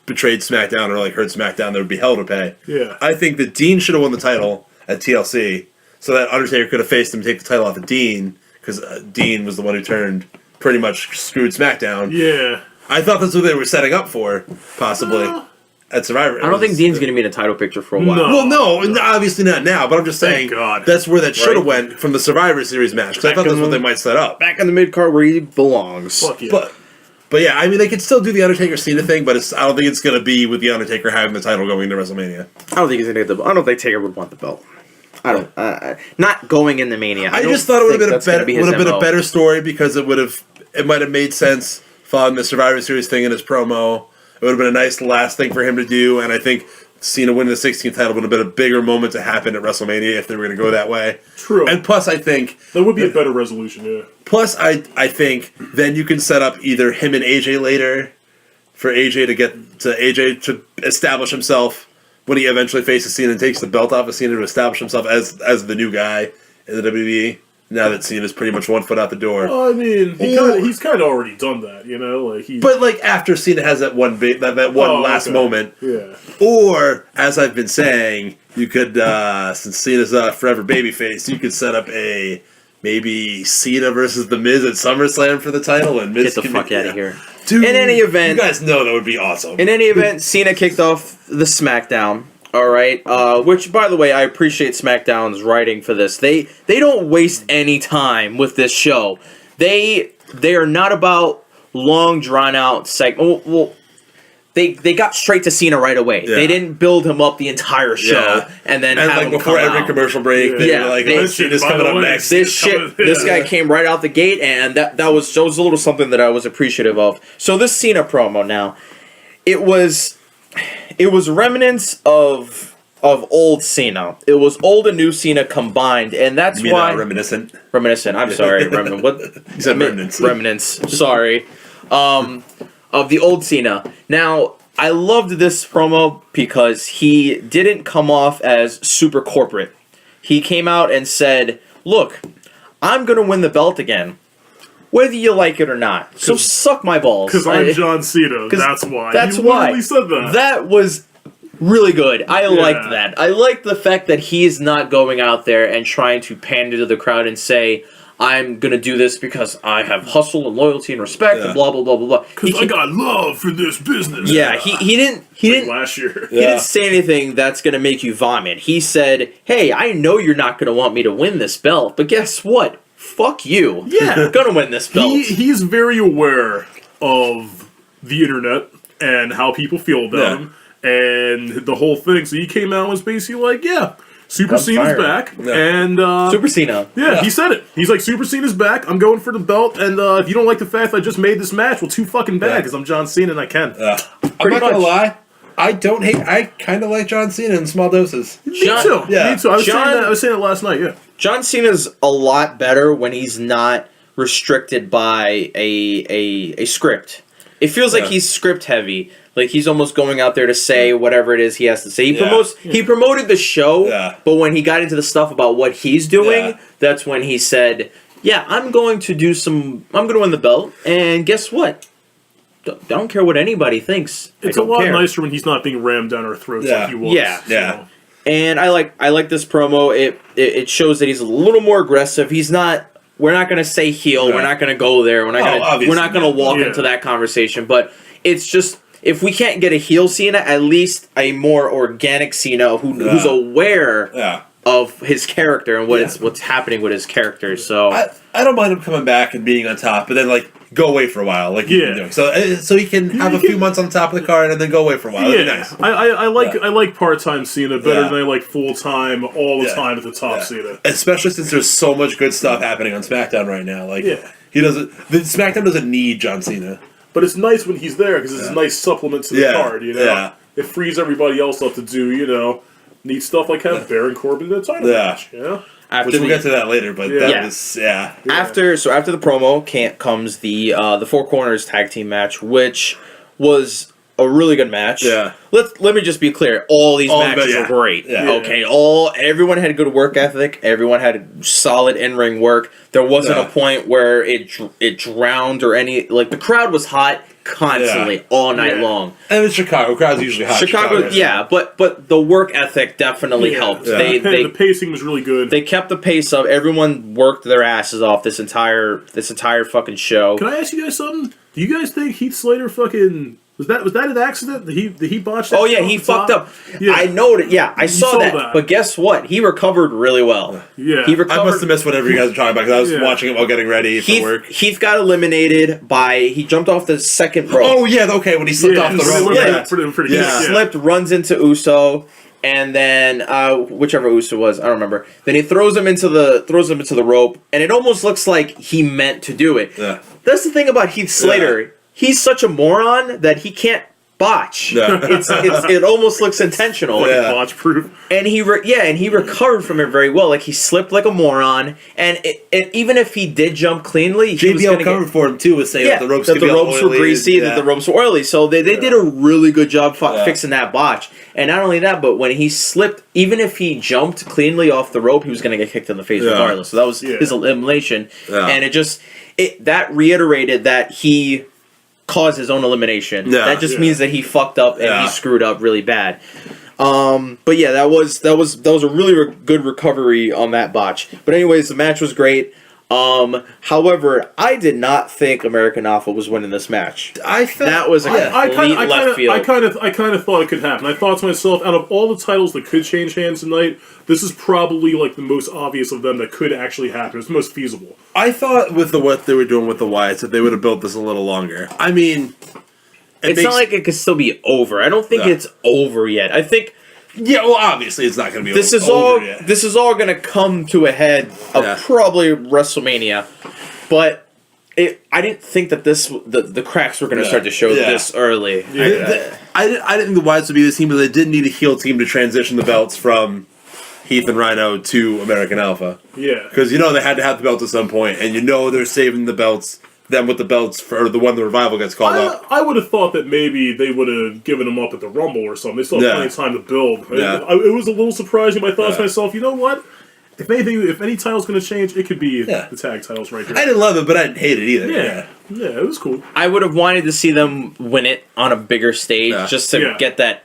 betrayed SmackDown or hurt SmackDown, there would be hell to pay. Yeah. I think that Dean should have won the title at TLC so that Undertaker could have faced him and take the title off of Dean because Dean was the one who pretty much screwed SmackDown. Yeah. I thought that's what they were setting up for, possibly. At Survivor. I don't think Dean's going to be in a title picture for a while. No. Well, no, obviously not now, but I'm just saying that's where that should have went from the Survivor Series match, because I thought that's what they might set up. Back in the mid-card where he belongs. Fuck yeah. But yeah, I mean, they could still do the Undertaker-Cena thing, but I don't think it's going to be with the Undertaker having the title going into WrestleMania. I don't think he's going to get the... I don't think Taker would want the belt. I don't... not going in the Mania. I just thought it would have been a better story, because it might have made sense following the Survivor Series thing in his promo. It would have been a nice last thing for him to do, and I think Cena winning the 16th title would have been a bigger moment to happen at WrestleMania if they were going to go that way. True. And plus, I think... That would be a better resolution, yeah. Plus, I think then you can set up either him and AJ later for AJ to establish himself when he eventually faces Cena and takes the belt off of Cena to establish himself as the new guy in the WWE. Now that Cena's pretty much 1 foot out the door. Well, I mean, he's kind of already done that, you know. But after Cena has that one last moment, yeah. Or as I've been saying, you could since Cena's a forever babyface, you could set up maybe Cena versus The Miz at SummerSlam for the title, and Miz get the fuck out of here. Dude, in any event, you guys know that would be awesome. In any event, Cena kicked off the Smackdown. All right, which, by the way, I appreciate SmackDown's writing for this. They don't waste any time with this show. They are not about long, drawn-out segment. Well, they got straight to Cena right away. Yeah. They didn't build him up the entire show and then have him before come every out. Commercial break. Cena's coming up next. This guy came right out the gate, and that was a little something that I was appreciative of. So this Cena promo now, it was remnants of old Cena. It was old and new Cena combined, and that's why reminiscent. I'm sorry, what? You said remnants. Remnants. Sorry, of the old Cena. Now, I loved this promo because he didn't come off as super corporate. He came out and said, "Look, I'm gonna win the belt again, whether you like it or not. So suck my balls. Because I'm John Cena. That's why. That's he why. literally said that. That was Really good. I liked that. I liked the fact that he's not going out there and trying to pander to the crowd and say, I'm going to do this because I have hustle and loyalty and respect and blah, blah, blah, blah, blah. Because I got love for this business. Yeah, he didn't last year. He didn't say anything that's going to make you vomit. He said, hey, I know you're not going to want me to win this belt, but guess what? Fuck you. Yeah. I'm going to win this belt. He's very aware of the internet and how people feel about him and the whole thing. So he came out and was basically like, Super Cena's back, and Super Cena. Yeah, he said it. He's like, Super Cena's back. I'm going for the belt, and if you don't like the fact that I just made this match, well, too fucking bad because I'm John Cena and I can. I'm not gonna lie. I don't hate. I kind of like John Cena in small doses. Me too. Yeah. Me too. I was saying that last night. Yeah. John Cena's a lot better when he's not restricted by a script. It feels like he's script heavy. Like he's almost going out there to say whatever it is he has to say. He promoted the show, but when he got into the stuff about what he's doing, that's when he said, I'm going to win the belt, and guess what? I don't care what anybody thinks. It's a lot nicer when he's not being rammed down our throats like he was. Yeah. And I like this promo. It shows that he's a little more aggressive. He's not. We're not going to say heel. We're not going to go there. We're not going to walk into that conversation. But it's just, if we can't get a heel Cena, at least a more organic Cena who's aware of his character and what's happening with his character. So I don't mind him coming back and being on top, but then go away for a while, like you've been doing. So he can have a few months on top of the card and then go away for a while. Yeah, nice. I like part-time Cena better than I like full-time all the time at the top Cena. Especially since there's so much good stuff happening on SmackDown right now. He doesn't. The SmackDown doesn't need John Cena, but it's nice when he's there because it's a nice supplement to the card. It frees everybody else up to do neat stuff like have Baron Corbin in a title match. Which we'll get to that later, but that was After the promo comes the Four Corners tag team match, which was a really good match. Yeah. Let me just be clear. All these matches were great. Yeah. Okay. Everyone had good work ethic. Everyone had solid in-ring work. There wasn't a point where it drowned or any the crowd was hot constantly all night long. And it's Chicago. Crowd's usually hot. Chicago, but the work ethic definitely helped. Yeah. The pacing was really good. They kept the pace up. Everyone worked their asses off this entire fucking show. Can I ask you guys something? Do you guys think Heath Slater fucking was that an accident? Did he botch that? Oh yeah, he fucked up. Yeah. I know it. Yeah, I saw that. But guess what? He recovered really well. Yeah, he recovered. I must have missed whatever you guys were talking about because I was watching it while getting ready for work. Heath got eliminated he jumped off the second rope. Oh yeah, okay, when he slipped off the rope. He slipped, runs into Uso, and then whichever Uso was, I don't remember. Then he throws him into the rope, and it almost looks like he meant to do it. Yeah. That's the thing about Heath Slater. Yeah. He's such a moron that he can't botch. Yeah. It almost looks intentional. Botch proof. And he recovered from it very well. Like he slipped like a moron, and even if he did jump cleanly, JBL covered for him too, with saying that the ropes were greasy, that the ropes were oily. So they did a really good job fixing that botch. And not only that, but when he slipped, even if he jumped cleanly off the rope, he was going to get kicked in the face regardless. So that was his elimination, and that reiterated that he caused his own elimination. That just means that he fucked up and he screwed up really bad. But yeah, that was a really good recovery on that botch. But anyways, the match was great. However, I did not think American Alpha was winning this match. I thought that was left field. I kind of thought it could happen. I thought to myself, out of all the titles that could change hands tonight, this is probably the most obvious of them that could actually happen. It's the most feasible. I thought with what they were doing with the Wyatts that they would have built this a little longer. I mean, it's not like it could still be over. I don't think it's over yet. I think. Yeah, well, obviously it's not going to be this over yet. This is all going to come to a head of probably WrestleMania, but I didn't think that the cracks were going to start to show this early. Yeah. I didn't think the Wyatts would be this team, but they did need a heel team to transition the belts from Heath and Rhino to American Alpha. Yeah. Because they had to have the belts at some point, and they're saving the belts. Them with the belts for the one the revival gets called up. I would have thought that maybe they would have given them up at the Rumble or something. They still have plenty of time to build. Yeah. It was a little surprising. I thought to myself, you know what? If any title's going to change, it could be the tag titles right here. I didn't love it, but I didn't hate it either. Yeah, it was cool. I would have wanted to see them win it on a bigger stage just to get that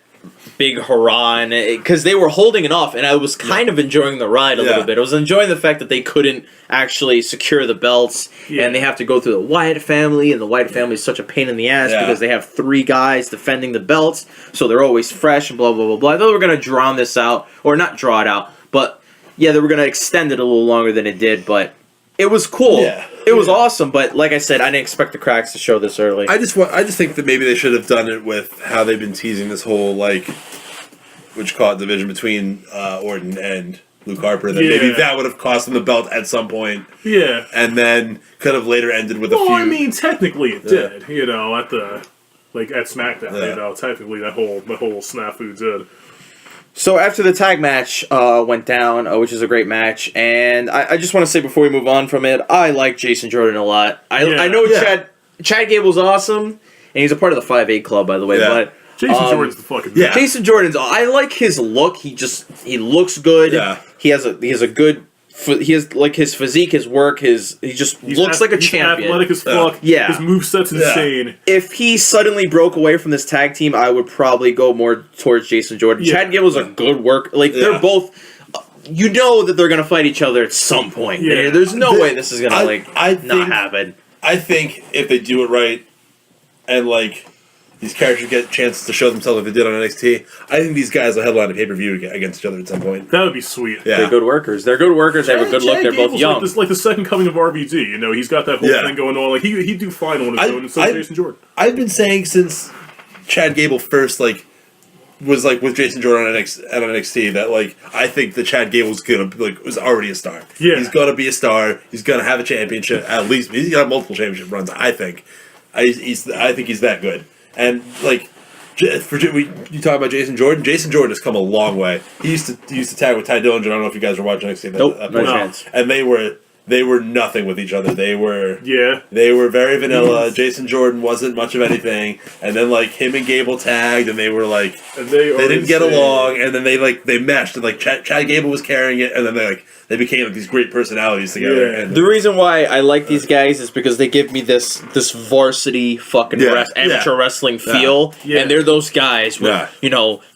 big hurrah, because they were holding it off, and I was kind of enjoying the ride a little bit. I was enjoying the fact that they couldn't actually secure the belts, and they have to go through the Wyatt family, and the Wyatt family is such a pain in the ass because they have 3 guys defending the belts, so they're always fresh and blah, blah, blah, blah. I thought they were going to drown this out, or not draw it out, but yeah, they were going to extend it a little longer than it did, but it was cool. Yeah. It was awesome, but like I said, I didn't expect the cracks to show this early. I just think that maybe they should have done it with how they've been teasing this whole, like, what you call it, division between Orton and Luke Harper. That maybe that would have cost them the belt at some point. Yeah. And then could have later ended with a few... Well, I mean, technically it did, you know, at Smackdown, you know, technically that whole snafu did. So after the tag match went down, which is a great match, and I just want to say before we move on from it, I like Jason Jordan a lot. I know Chad Gable's awesome, and he's a part of the 5'8 Club, by the way. Yeah. But Jason Jordan's the fucking man. Jason Jordan's. I like his look. He looks good. Yeah. He has a good. He has like his physique, his work, he looks like a champion. Athletic as fuck. Yeah. His moveset's insane. If he suddenly broke away from this tag team, I would probably go more towards Jason Jordan. Yeah. Chad Gable's a good work. Like they're both. You know that they're gonna fight each other at some point. Yeah. There's no way this is gonna not happen. I think if they do it right, and like these characters get chances to show themselves like they did on NXT, I think these guys will headline a pay-per-view against each other at some point. That would be sweet. Yeah. They're good workers. They have a good look. They're both young. Like the second coming of RVD. You know, he's got that whole thing going on. Like he'd do fine on his own, and so Jason Jordan. I've been saying since Chad Gable first was with Jason Jordan on NXT that I think that Chad Gable's was already a star. Yeah. He's gonna be a star. He's gonna have a championship at least. He's gonna have multiple championship runs. I think. I think he's that good. And you talk about Jason Jordan. Jason Jordan has come a long way. He used to tag with Ty Dillinger. I don't know if you guys were watching NXT. Nope, no chance. And they were nothing with each other. They were very vanilla. Jason Jordan wasn't much of anything. And then him and Gable tagged, and they were they didn't get along. And then they meshed. And Chad Gable was carrying it, and then they became these great personalities together. Yeah. And the reason why I like these guys is because they give me this varsity fucking amateur wrestling feel, and they're those guys with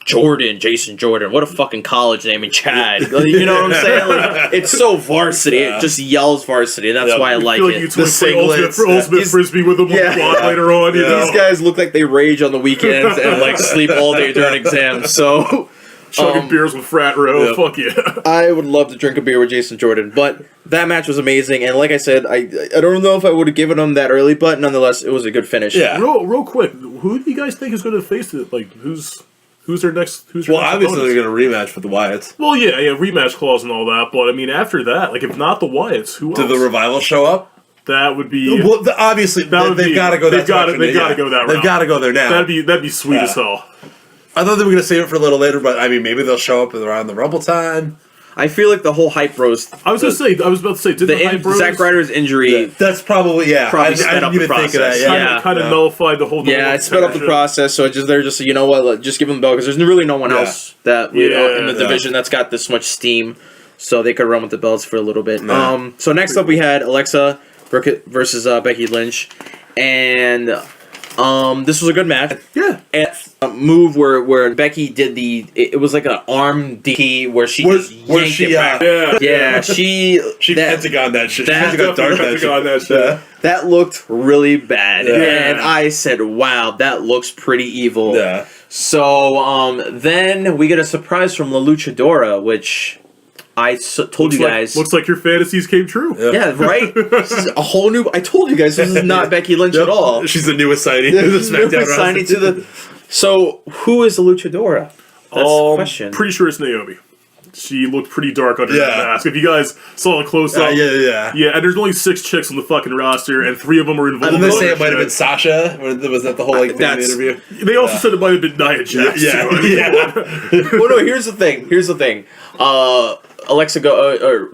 Jordan, Jason Jordan. What a fucking college name, and Chad. You know what I'm saying? It's so varsity. It just yells varsity. That's why I like it. You the singlets, ultimate frisbee with them later on. These guys look like they rage on the weekends and sleep all day during exams. So. Chugging beers with Frat Row, fuck yeah. I would love to drink a beer with Jason Jordan, but that match was amazing, and like I said, I don't know if I would have given him that early, but nonetheless, it was a good finish. Yeah. Real quick, who do you guys think is going to face it? Who's their next? Obviously they're going to rematch with the Wyatts. Well, yeah, rematch clause and all that, but I mean, after that, if not the Wyatts, who else? Did the Revival show up? That would be obviously they've got to go. They've got to go that route. They've got to go there now. That'd be sweet as hell. I thought they were going to save it for a little later, but I mean, maybe they'll show up around the Rumble time. I feel like the whole hype roast. I was about to say, did the hype roast? Zack Ryder's injury. That's probably Probably sped up the process. Kind of nullified the whole. Yeah, it sped up the process. So they're just you know what, just give them the belt because there's really no one else that in the division that's got this much steam, so they could run with the belts for a little bit. So next up we had Alexa versus Becky Lynch, and this was a good match. Yeah. And a move where Becky did it was like an arm DT where she yanked it back. She Pentagon that shit. That shit. That looked really bad. Yeah. And I said, wow, that looks pretty evil. Yeah. So then we get a surprise from La Luchadora, which I told you guys. Looks like your fantasies came true. Yeah, right? This is a whole new... I told you guys, this is not Becky Lynch at all. She's the newest signing. So, who is the Luchadora? That's the question. Pretty sure it's Naomi. She looked pretty dark under that mask. If you guys saw the close-up... Yeah, and there's only 6 chicks on the fucking roster, and 3 of them are involved. Didn't they say it might have been Sasha? Was that the whole thing in the interview? They also said it might have been Nia Jax. Well, no, here's the thing.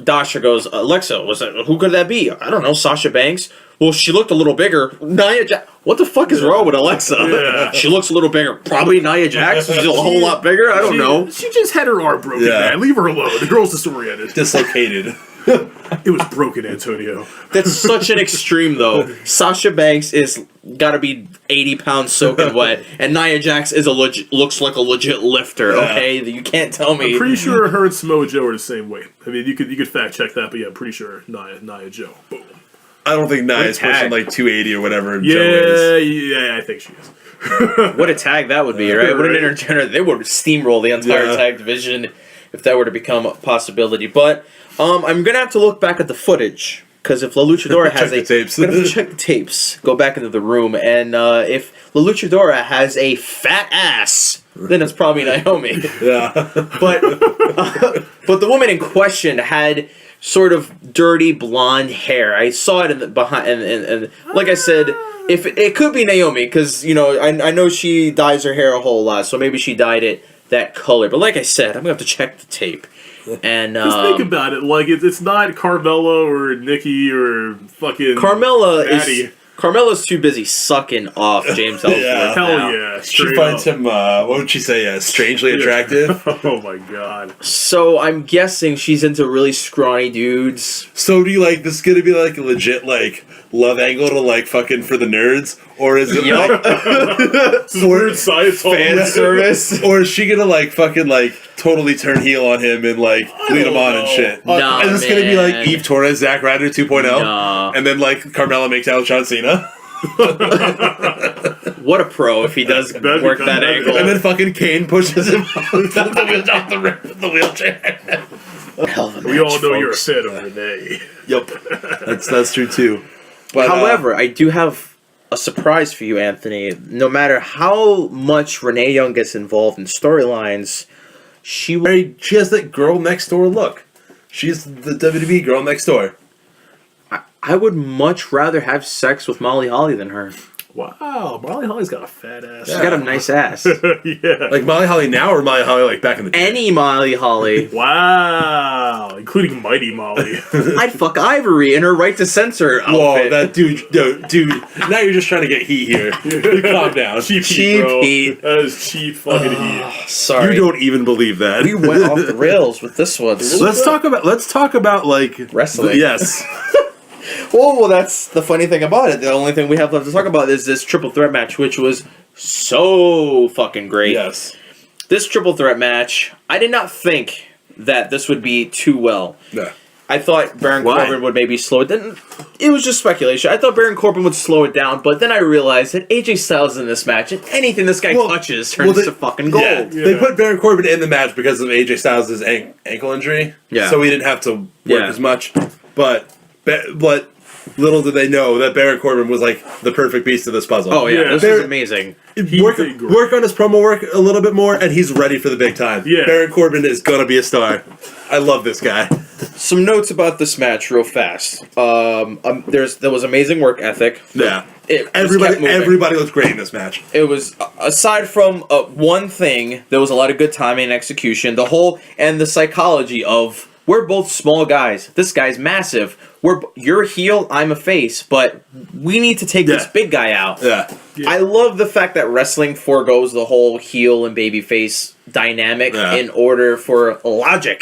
Dasha goes, Alexa, who could that be? I don't know, Sasha Banks. Well, she looked a little bigger. Nia Jax. What the fuck is wrong with Alexa? Yeah. She looks a little bigger. Probably Nia Jax. She's a whole lot bigger. I don't know. She just had her arm broken, man. Leave her alone. The girl's disoriented. Dislocated. It was broken, Antonio. That's such an extreme, though. Sasha Banks is gotta be 80 pounds soaking wet, and Nia Jax is looks like a legit lifter. Yeah. Okay, you can't tell me. I'm pretty sure her and Samoa Joe are the same weight. I mean, you could fact check that, but yeah, I'm pretty sure Nia Joe. Boom. I don't think Nia is pushing like 280 or whatever. Joe is. Yeah, I think she is. What a tag that would be, right? What an intergender. They would steamroll the entire tag division if that were to become a possibility. But I'm gonna have to look back at the footage. Because if La Luchadora has the tapes. I'm going to check the tapes, go back into the room, and if La Luchadora has a fat ass, then it's probably Naomi. Yeah. But the woman in question had sort of dirty blonde hair. I saw it in the behind, and like I said, if it could be Naomi, because I know she dyes her hair a whole lot, so maybe she dyed it that color. But like I said, I'm going to have to check the tape. And just think about it, like it's not Carmella or Nikki or fucking Carmella's too busy sucking off James Ellsworth. Yeah. Hell yeah! She finds him. What would she say? Strangely attractive. Oh my god! So I'm guessing she's into really scrawny dudes. So do you like this? Is gonna be like a legit like love angle to like fucking for the nerds, or is it like weird science fan service, or is she gonna like fucking like totally turn heel on him and like lead him on and shit? Nah, is this gonna be like Eve Torres, Zack Ryder 2.0, Nah. and then like Carmella makes out with John Cena? What a pro if he does work that angle. And then fucking Kane pushes him off the wheelchair. We all know you're a fan of Renee. Yep, that's true too. But, however, I do have a surprise for you, Anthony. No matter how much Renee Young gets involved in storylines, she has that girl next door look. She's the WWE girl next door. I would much rather have sex with Molly Holly than her. Wow, Molly Holly's got a fat ass. She's got a nice ass. Yeah. Like Molly Holly now or Molly Holly like back in the day? Any Molly Holly. Wow, including Mighty Molly. I'd fuck Ivory in her right to censor outfit. Whoa, that dude. Now you're just trying to get heat here. Calm down. Cheap Cheap heat. That is cheap fucking heat. Sorry. You don't even believe that. We went off the rails with this one. Let's talk about like wrestling. Yes. Well, that's the funny thing about it. The only thing we have left to talk about is this triple threat match, which was so fucking great. Yes. This triple threat match, I did not think that this would be too well. Yeah. I thought Baron Corbin would maybe slow it down. It was just speculation. I thought Baron Corbin would slow it down, but then I realized that AJ Styles in this match, and anything this guy touches turns to fucking gold. Yeah. They put Baron Corbin in the match because of AJ Styles' ankle injury. Yeah. So he didn't have to work as much. But little did they know that Baron Corbin was like the perfect piece of this puzzle. Oh yeah, this was amazing. Work on his promo work a little bit more, and he's ready for the big time. Yeah. Baron Corbin is gonna be a star. I love this guy. Some notes about this match, real fast. There was amazing work ethic. Yeah, Everybody looked great in this match. It was, aside from one thing, there was a lot of good timing and execution. The psychology of, we're both small guys. This guy's massive. You're a heel, I'm a face, but we need to take this big guy out. Yeah. I love the fact that wrestling forgoes the whole heel and babyface dynamic in order for logic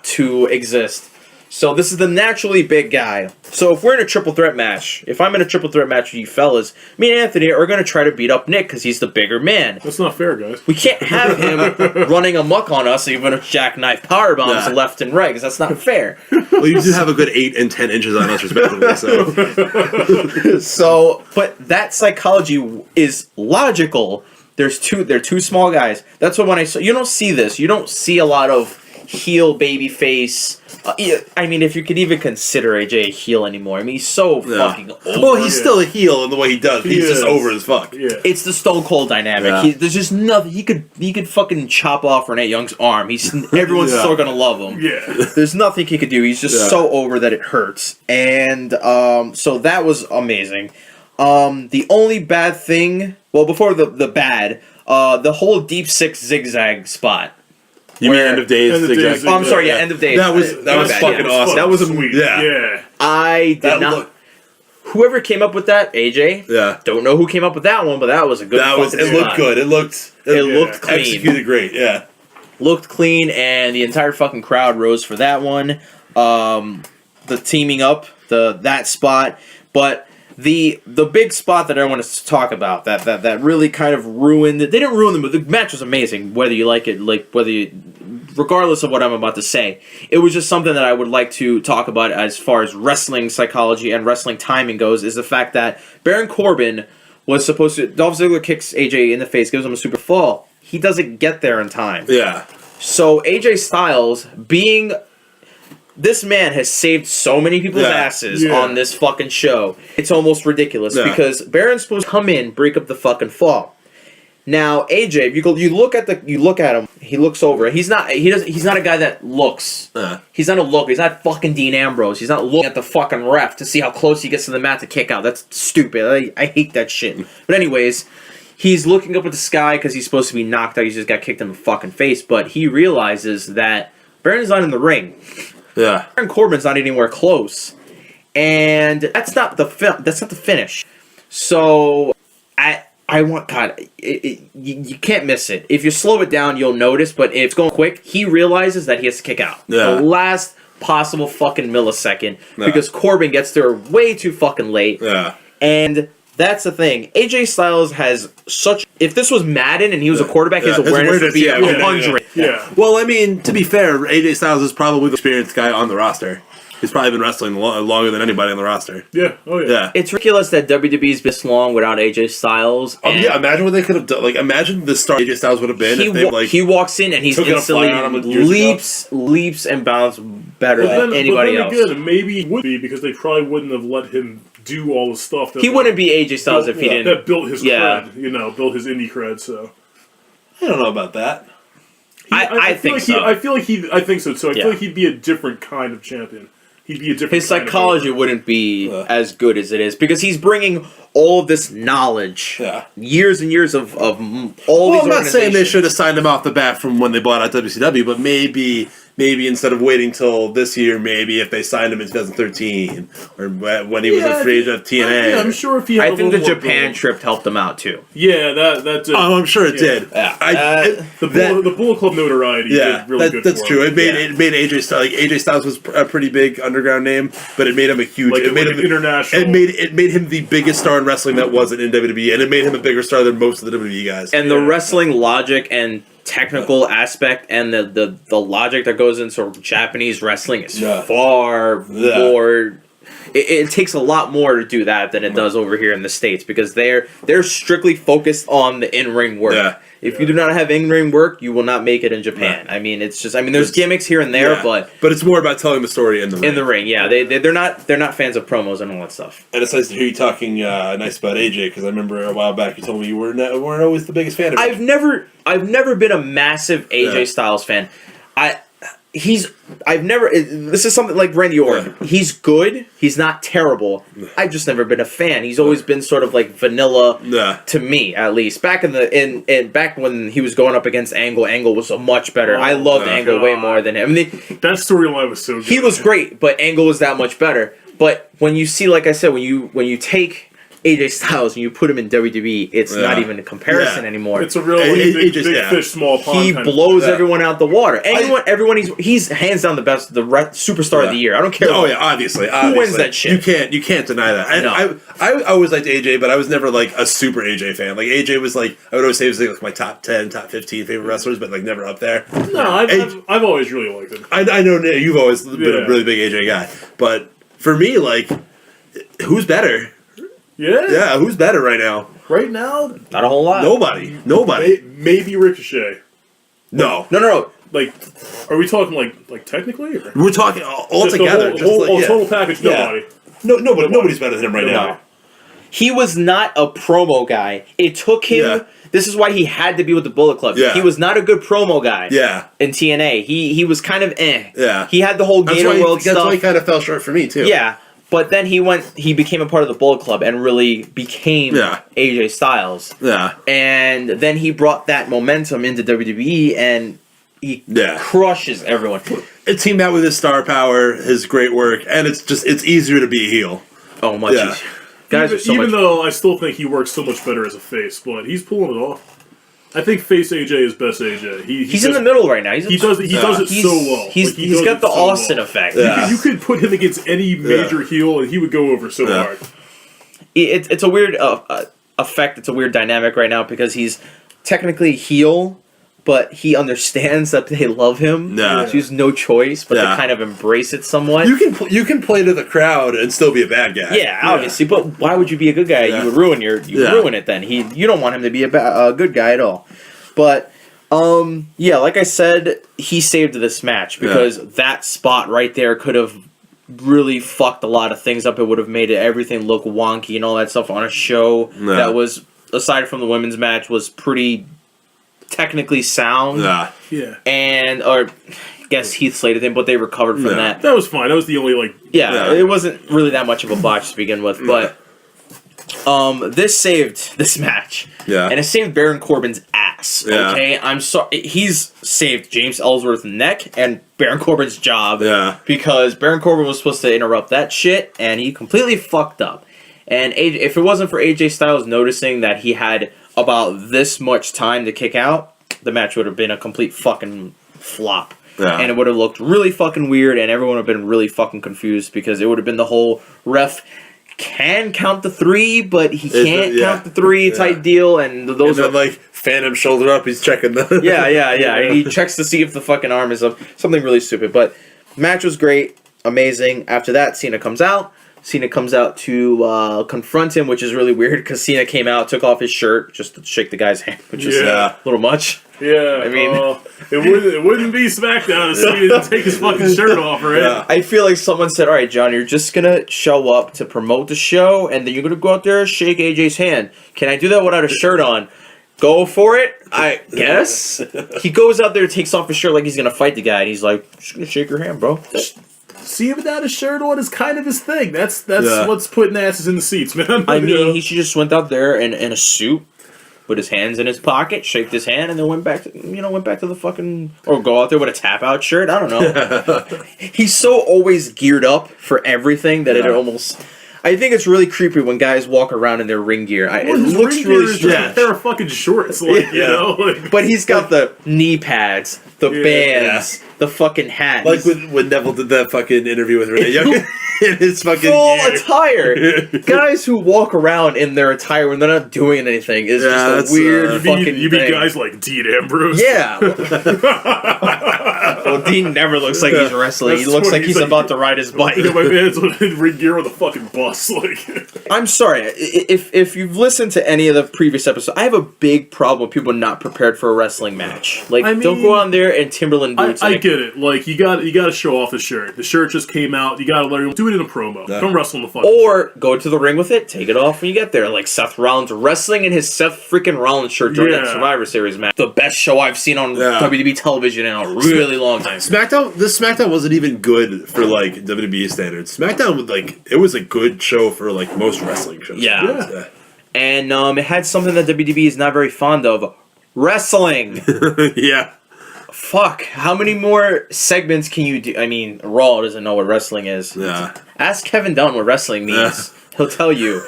to exist. So this is the naturally big guy. So if we're in a triple threat match, if I'm in a triple threat match with you fellas, me and Anthony are going to try to beat up Nick because he's the bigger man. That's not fair, guys. We can't have him running amok on us, even if jackknife power bombs left and right, because that's not fair. Well, you do have a good 8 and 10 inches on us, respectively. But that psychology is logical. They're two small guys. That's what when you don't see this. You don't see a lot of heel baby face. I mean, if you could even consider AJ a heel anymore. I mean, he's so fucking over. Well, he's still a heel in the way he does. He's just over as fuck. Yeah. It's the Stone Cold dynamic. There's just nothing. He could fucking chop off Renee Young's arm. Everyone's still gonna love him. Yeah. There's nothing he could do. He's just so over that it hurts. And so that was amazing. The only bad thing, well, before the bad, the whole deep six zigzag spot. You mean End of Days? Zigzag. I'm sorry, End of Days. That was fucking awesome. That was sweet. Yeah. I did not. Whoever came up with that, AJ. Yeah. Don't know who came up with that one, but that was a good. It looked good. It looked clean. Executed great. Yeah. Looked clean, and the entire fucking crowd rose for that one. the teaming up, that spot, but the big spot that I want to talk about that really kind of ruined it. They didn't ruin the match was amazing, whether you like it, regardless of what I'm about to say. It was just something that I would like to talk about as far as wrestling psychology and wrestling timing goes, is the fact that Baron Corbin was supposed to... Dolph Ziggler kicks AJ in the face, gives him a super fall. He doesn't get there in time. Yeah. So AJ Styles, being... This man has saved so many people's asses on this fucking show. It's almost ridiculous because Baron's supposed to come in, break up the fucking fall. Now AJ, if you look at him. He looks over. He's not a guy that looks. He's not a looker. He's not fucking Dean Ambrose. He's not looking at the fucking ref to see how close he gets to the mat to kick out. That's stupid. I hate that shit. But anyways, he's looking up at the sky because he's supposed to be knocked out. He just got kicked in the fucking face. But he realizes that Baron's not in the ring. Yeah. Baron Corbin's not anywhere close, and that's not the finish. So I want you can't miss it. If you slow it down, you'll notice. But if it's going quick, he realizes that he has to kick out the last possible fucking millisecond because Corbin gets there way too fucking late. Yeah, and that's the thing. AJ Styles has such... If this was Madden and he was a quarterback, his awareness would be 100. Yeah. Well, I mean, to be fair, AJ Styles is probably the experienced guy on the roster. He's probably been wrestling longer than anybody on the roster. Yeah. Oh, yeah. It's ridiculous that WWE's been this long without AJ Styles. Yeah, imagine what they could have done. Like, imagine the star AJ Styles would have been if they, he walks in and he's instantly leaps and bounds better than anybody else. Again, maybe it would be because they probably wouldn't have let him do all the stuff that... He wouldn't be AJ Styles if he didn't... That built his cred, built his indie cred, so... I don't know about that. I think so. I think so, too. I feel like he'd be a different kind of champion. He'd be a different. His psychology wouldn't be as good as it is because he's bringing all of this knowledge, years and years of all these. Well, I'm not saying they should have signed him off the bat from when they bought out WCW, but maybe instead of waiting till this year, maybe if they signed him in 2013 or when he was a free agent of TNA. I'm sure if he. I think the Japan trip helped him out too. Yeah, that did. Oh, I'm sure it did. Yeah. The Bullet Club notoriety. Yeah, did really good. That's true. It made AJ Styles. Like, AJ Styles was a pretty big underground name, but it made him a huge. It made him international. It made him the biggest star in wrestling that wasn't in WWE, and it made him a bigger star than most of the WWE guys. And the wrestling logic and technical aspect and the logic that goes into Japanese wrestling is far more. It takes a lot more to do that than it does over here in the States because they're strictly focused on the in-ring work. Yeah. If you do not have in-ring work, you will not make it in Japan. I mean, there's gimmicks here and there, but it's more about telling the story in the ring. In the ring, yeah. They're not fans of promos and all that stuff. And it's nice to hear you talking nice about AJ because I remember a while back you told me you weren't always the biggest fan of him. I've never been a massive AJ Styles fan. This is something like Randy Orton. Yeah. He's good. He's not terrible. I've just never been a fan. He's always been sort of like vanilla to me, at least. Back back when he was going up against Angle, Angle was much better. I loved Angle way more than him. I mean, that storyline was so good. He was great, but Angle was that much better. But when you see, like I said, when you take AJ Styles and you put him in WWE, it's not even a comparison anymore. It's a real big fish, small pond. He blows everyone out the water. Everyone, he's hands down the best, the superstar of the year. I don't care. Oh yeah, obviously. Who wins that shit? You can't deny that. I always liked AJ, but I was never like a super AJ fan. Like AJ was like I would always say he was like my top 10, top 15 favorite wrestlers, but like never up there. No, I've always really liked him. I know you've always been a really big AJ guy, but for me, like, who's better? Yeah, who's better right now? Right now? Not a whole lot. Nobody. Maybe Ricochet. No. Like, are we talking like technically? Or? We're talking all together. Total package, nobody. Nobody's better than him right now. He was not a promo guy. It took him... Yeah. This is why he had to be with the Bullet Club. Yeah. He was not a good promo guy in TNA. He was kind of Yeah. He had the whole Gator World stuff. That's why he kind of fell short for me, too. Yeah. But then he became a part of the Bullet Club and really became AJ Styles. Yeah. And then he brought that momentum into WWE and he crushes everyone. It teamed out with his star power, his great work, and it's easier to be a heel. Oh, much easier. Guys even though I still think he works so much better as a face, but he's pulling it off. I think face AJ is best AJ. He's in the middle right now. He does it so well. He's got the Austin effect. Yeah. You could put him against any major heel, and he would go over so hard. It's a weird effect. It's a weird dynamic right now because he's technically heel, but he understands that they love him. Yeah. So he has no choice but to kind of embrace it somewhat. You can play to the crowd and still be a bad guy. Yeah, obviously. But why would you be a good guy? You would ruin ruin it then. You don't want him to be a good guy at all. But like I said, he saved this match because that spot right there could have really fucked a lot of things up. It would have made everything look wonky and all that stuff on a show that was, aside from the women's match, was pretty technically sound. Yeah. And, or I guess Heath slated him, but they recovered from that. That was fine. That was the only, it wasn't really that much of a botch to begin with, but this saved this match. Yeah. And it saved Baron Corbin's ass. Okay? I'm sorry. He's saved James Ellsworth's neck and Baron Corbin's job. Yeah. Because Baron Corbin was supposed to interrupt that shit, and he completely fucked up. And if it wasn't for AJ Styles noticing that he had about this much time to kick out, the match would have been a complete fucking flop. Yeah. And it would have looked really fucking weird, and everyone would have been really fucking confused because it would have been the whole ref can count the 3, but he can't count the 3 type deal, and those and then, Phantom shoulder up, he's checking the... yeah. And he checks to see if the fucking arm is up. Something really stupid. But match was great. Amazing. After that, Cena comes out. Cena comes out to confront him, which is really weird because Cena came out, took off his shirt just to shake the guy's hand, which is a little much. Yeah, I mean, it wouldn't be SmackDown if Cena didn't take his fucking shirt off, right? Yeah. I feel like someone said, "All right, John, you're just gonna show up to promote the show, and then you're gonna go out there and shake AJ's hand. Can I do that without a shirt on?" Go for it, I guess. He goes out there, takes off his shirt like he's gonna fight the guy, and he's like, "Just gonna shake your hand, bro." See him without a shirt on is kind of his thing. That's what's putting asses in the seats, man. I mean, he should just went out there in a suit, put his hands in his pocket, shaked his hand, and then went back to the fucking, or go out there with a tap out shirt. I don't know. He's so always geared up for everything that it almost. I think it's really creepy when guys walk around in their ring gear. It looks really strange. A pair of fucking shorts, you know. But he's got the knee pads, the bands, the fucking hat. Like when Neville did that fucking interview with Renee Young in his fucking full gear. attire. Guys who walk around in their attire when they're not doing anything is just a weird fucking thing. You mean guys like Dean Ambrose? Yeah. Well, Dean never looks like he's wrestling. He looks like he's about to ride his bike. My man's in ring gear with a fucking bus. I'm sorry. If you've listened to any of the previous episodes, I have a big problem with people not prepared for a wrestling match. Don't go on there in Timberland boots. I get it. You got to show off the shirt. The shirt just came out. You got to let him do it in a promo. Yeah. Don't wrestle in the fucking shirt. Go to the ring with it. Take it off when you get there. Like Seth Rollins wrestling in his Seth freaking Rollins shirt during that Survivor Series match. The best show I've seen on WWE television in a really long time. This SmackDown wasn't even good for WWE standards. SmackDown it was a good show for most wrestling shows. Yeah. And it had something that WWE is not very fond of. Wrestling. Yeah. Fuck. How many more segments can you do? I mean, Raw doesn't know what wrestling is. Yeah. Ask Kevin Dunn what wrestling means. He'll tell you.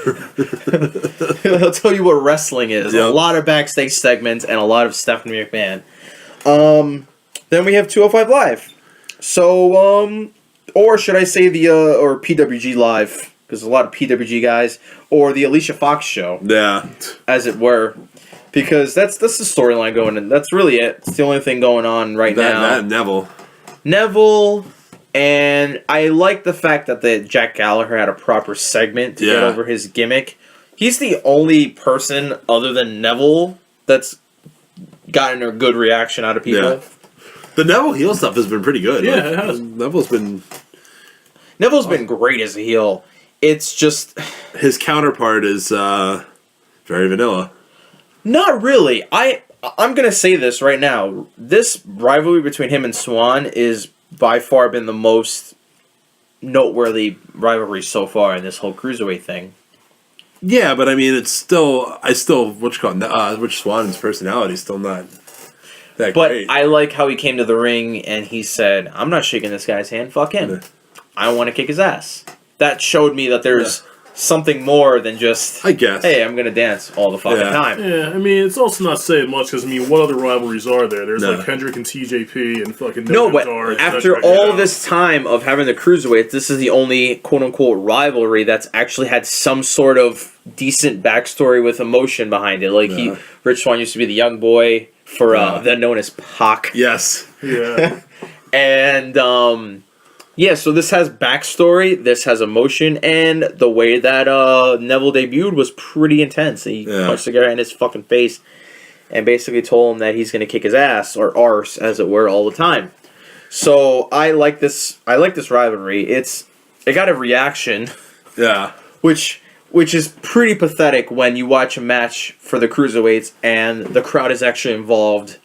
He'll tell you what wrestling is. Yep. A lot of backstage segments and a lot of Stephanie McMahon. Then we have 205 Live. So, or should I say or PWG Live, because there's a lot of PWG guys, or the Alicia Fox show. Yeah. As it were. Because that's the storyline going in. That's really it. It's the only thing going on now. That Neville, and I like the fact that Jack Gallagher had a proper segment to get over his gimmick. He's the only person other than Neville that's gotten a good reaction out of people. Yeah. The Neville heel stuff has been pretty good. Yeah, it has. Neville's been great as a heel. It's just his counterpart is very vanilla. Not really. I'm gonna say this right now. This rivalry between him and Swan is by far been the most noteworthy rivalry so far in this whole cruiserweight thing. Yeah, but I mean, which Swan's personality is still not that great. But I like how he came to the ring and he said, "I'm not shaking this guy's hand. Fuck him. I want to kick his ass." That showed me that there's something more than just, I guess. hey, I'm going to dance all the fucking time. Yeah, I mean, it's also not saying much because, I mean, what other rivalries are there? There's like Kendrick and TJP and fucking but after all this time of having the Cruiserweights, this is the only quote-unquote rivalry that's actually had some sort of decent backstory with emotion behind it. Like, Rich Swann used to be the young boy for then known as Pac. Yes. Yeah. And, so this has backstory, this has emotion, and the way that Neville debuted was pretty intense. He punched the guy in his fucking face and basically told him that he's going to kick his ass, or arse, as it were, all the time. So I like this rivalry. It got a reaction. Yeah. Which is pretty pathetic when you watch a match for the Cruiserweights and the crowd is actually involved,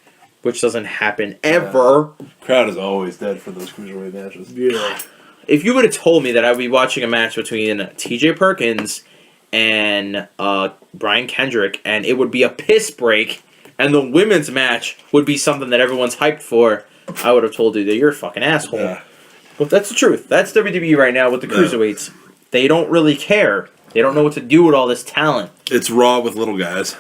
which doesn't happen ever. Crowd is always dead for those Cruiserweight matches. Yeah. If you would have told me that I'd be watching a match between T.J. Perkins and Brian Kendrick, and it would be a piss break, and the women's match would be something that everyone's hyped for, I would have told you that you're a fucking asshole. Yeah. But that's the truth. That's WWE right now with the Cruiserweights. They don't really care. They don't know what to do with all this talent. It's Raw with little guys.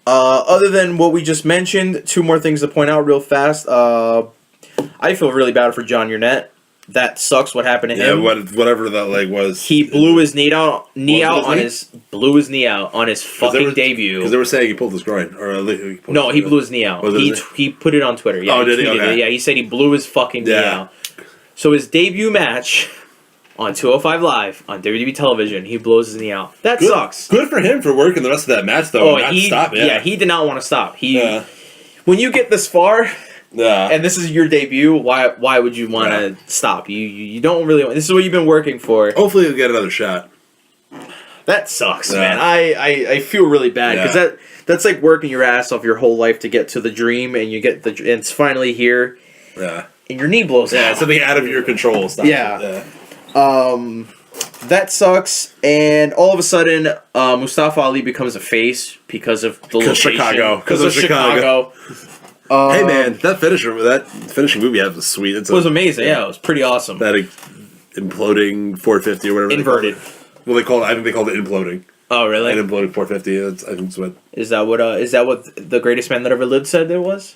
Other than what we just mentioned, two more things to point out real fast. I feel really bad for John Yurnett. That sucks what happened to him. Yeah, whatever that leg was. He blew his knee out on his fucking debut. Because they were saying he pulled his groin. He blew his knee out. He put it on Twitter. Yeah, did he? Okay. Yeah, he said he blew his fucking knee out. So his debut match on 205 Live on WWE television, he blows his knee out. That sucks. Good for him for working the rest of that match, though. He did not want to stop. When you get this far, and this is your debut, why would you want to stop? You don't really want. This is what you've been working for. Hopefully, you'll get another shot. That sucks, man. I feel really bad because that's like working your ass off your whole life to get to the dream, and and it's finally here. Yeah. And your knee blows out. Something out of your control. That sucks. And all of a sudden, Mustafa Ali becomes a face because of the location. Because of Chicago. Hey man, that finishing move you had was sweet. It was amazing. Yeah, it was pretty awesome. That imploding 450 or whatever. Inverted. I think they called it imploding. Oh really? An imploding 450. I think it's what. Is that what the greatest man that ever lived said it was?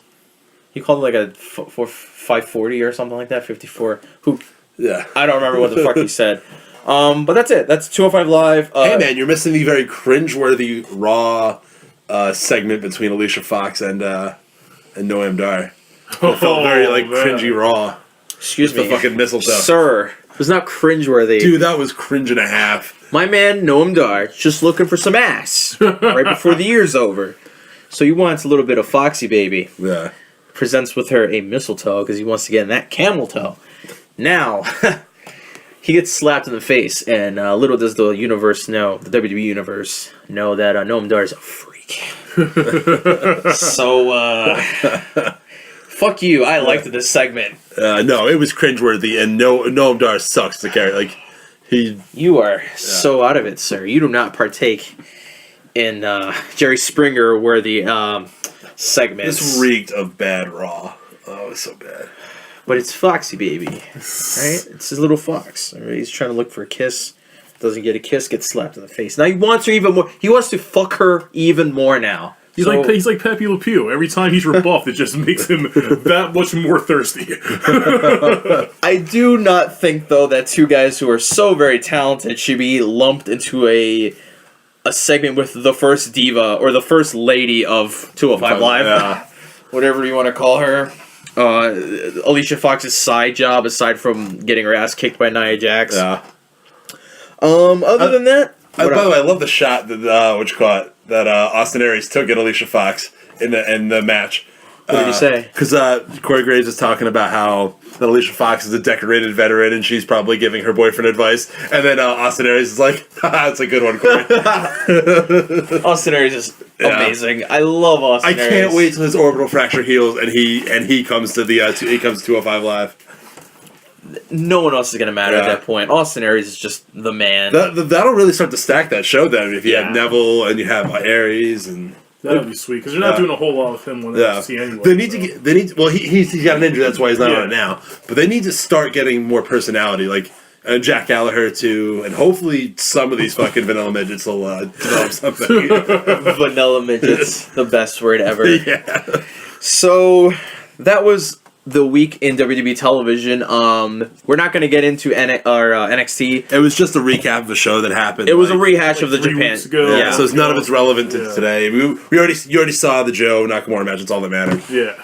He called it like a 540 or something like that. 54. Yeah. I don't remember what the fuck he said. But that's it. That's 205 Live. Hey man, you're missing the very cringeworthy Raw segment between Alicia Fox and Noam Dar. It felt very cringy Raw. Excuse me. The fucking mistletoe. Sir, it was not cringeworthy. Dude, that was cringe and a half. My man Noam Dar just looking for some ass right before the year's over. So he wants a little bit of Foxy baby. Yeah. Presents with her a mistletoe because he wants to get in that camel toe. Now, he gets slapped in the face, and little does the universe know, the WWE universe, know that Noam Dar is a freak. So, fuck you. I liked this segment. No, it was cringeworthy, and Noam Dar sucks to carry. You are so out of it, sir. You do not partake in Jerry Springer-worthy segments. This reeked of bad Raw. Oh, it was so bad. But it's Foxy baby, right? It's his little fox. Right? He's trying to look for a kiss. Doesn't get a kiss, gets slapped in the face. Now he wants her even more. He wants to fuck her even more now. He's like Pepe Le Pew. Every time he's rebuffed, it just makes him that much more thirsty. I do not think, though, that two guys who are so very talented should be lumped into a segment with the first diva or the first lady of 205 Live. Yeah. Whatever you want to call her. Alicia Fox's side job, aside from getting her ass kicked by Nia Jax. Yeah. Other than that, by the way, I love the shot that Austin Aries took at Alicia Fox in the match. What did he say? Because Corey Graves is talking about how that Alicia Fox is a decorated veteran and she's probably giving her boyfriend advice. And then Austin Aries is like, that's a good one, Corey. Austin Aries is amazing. I love Austin Aries. I can't wait till his orbital fracture heals and he comes to the 205 Live. No one else is going to matter at that point. Austin Aries is just the man. That'll really start to stack that show then if you have Neville and you have Aries and... That'd be sweet because you're not doing a whole lot with him when they see anyway. They need to. Well, he's got an injury, that's why he's not on it now. But they need to start getting more personality. Like And Jack Gallagher, too. And hopefully some of these fucking vanilla midgets will develop something. Vanilla midgets, the best word ever. Yeah. So, that was the week in WWE television. We're not going to get into NXT. It was just a recap of a show that happened. It was a rehash of the 3 Japan. weeks ago. Yeah, so none of it's relevant to today. You already saw the Joe Nakamura match. It's all that mattered. Yeah.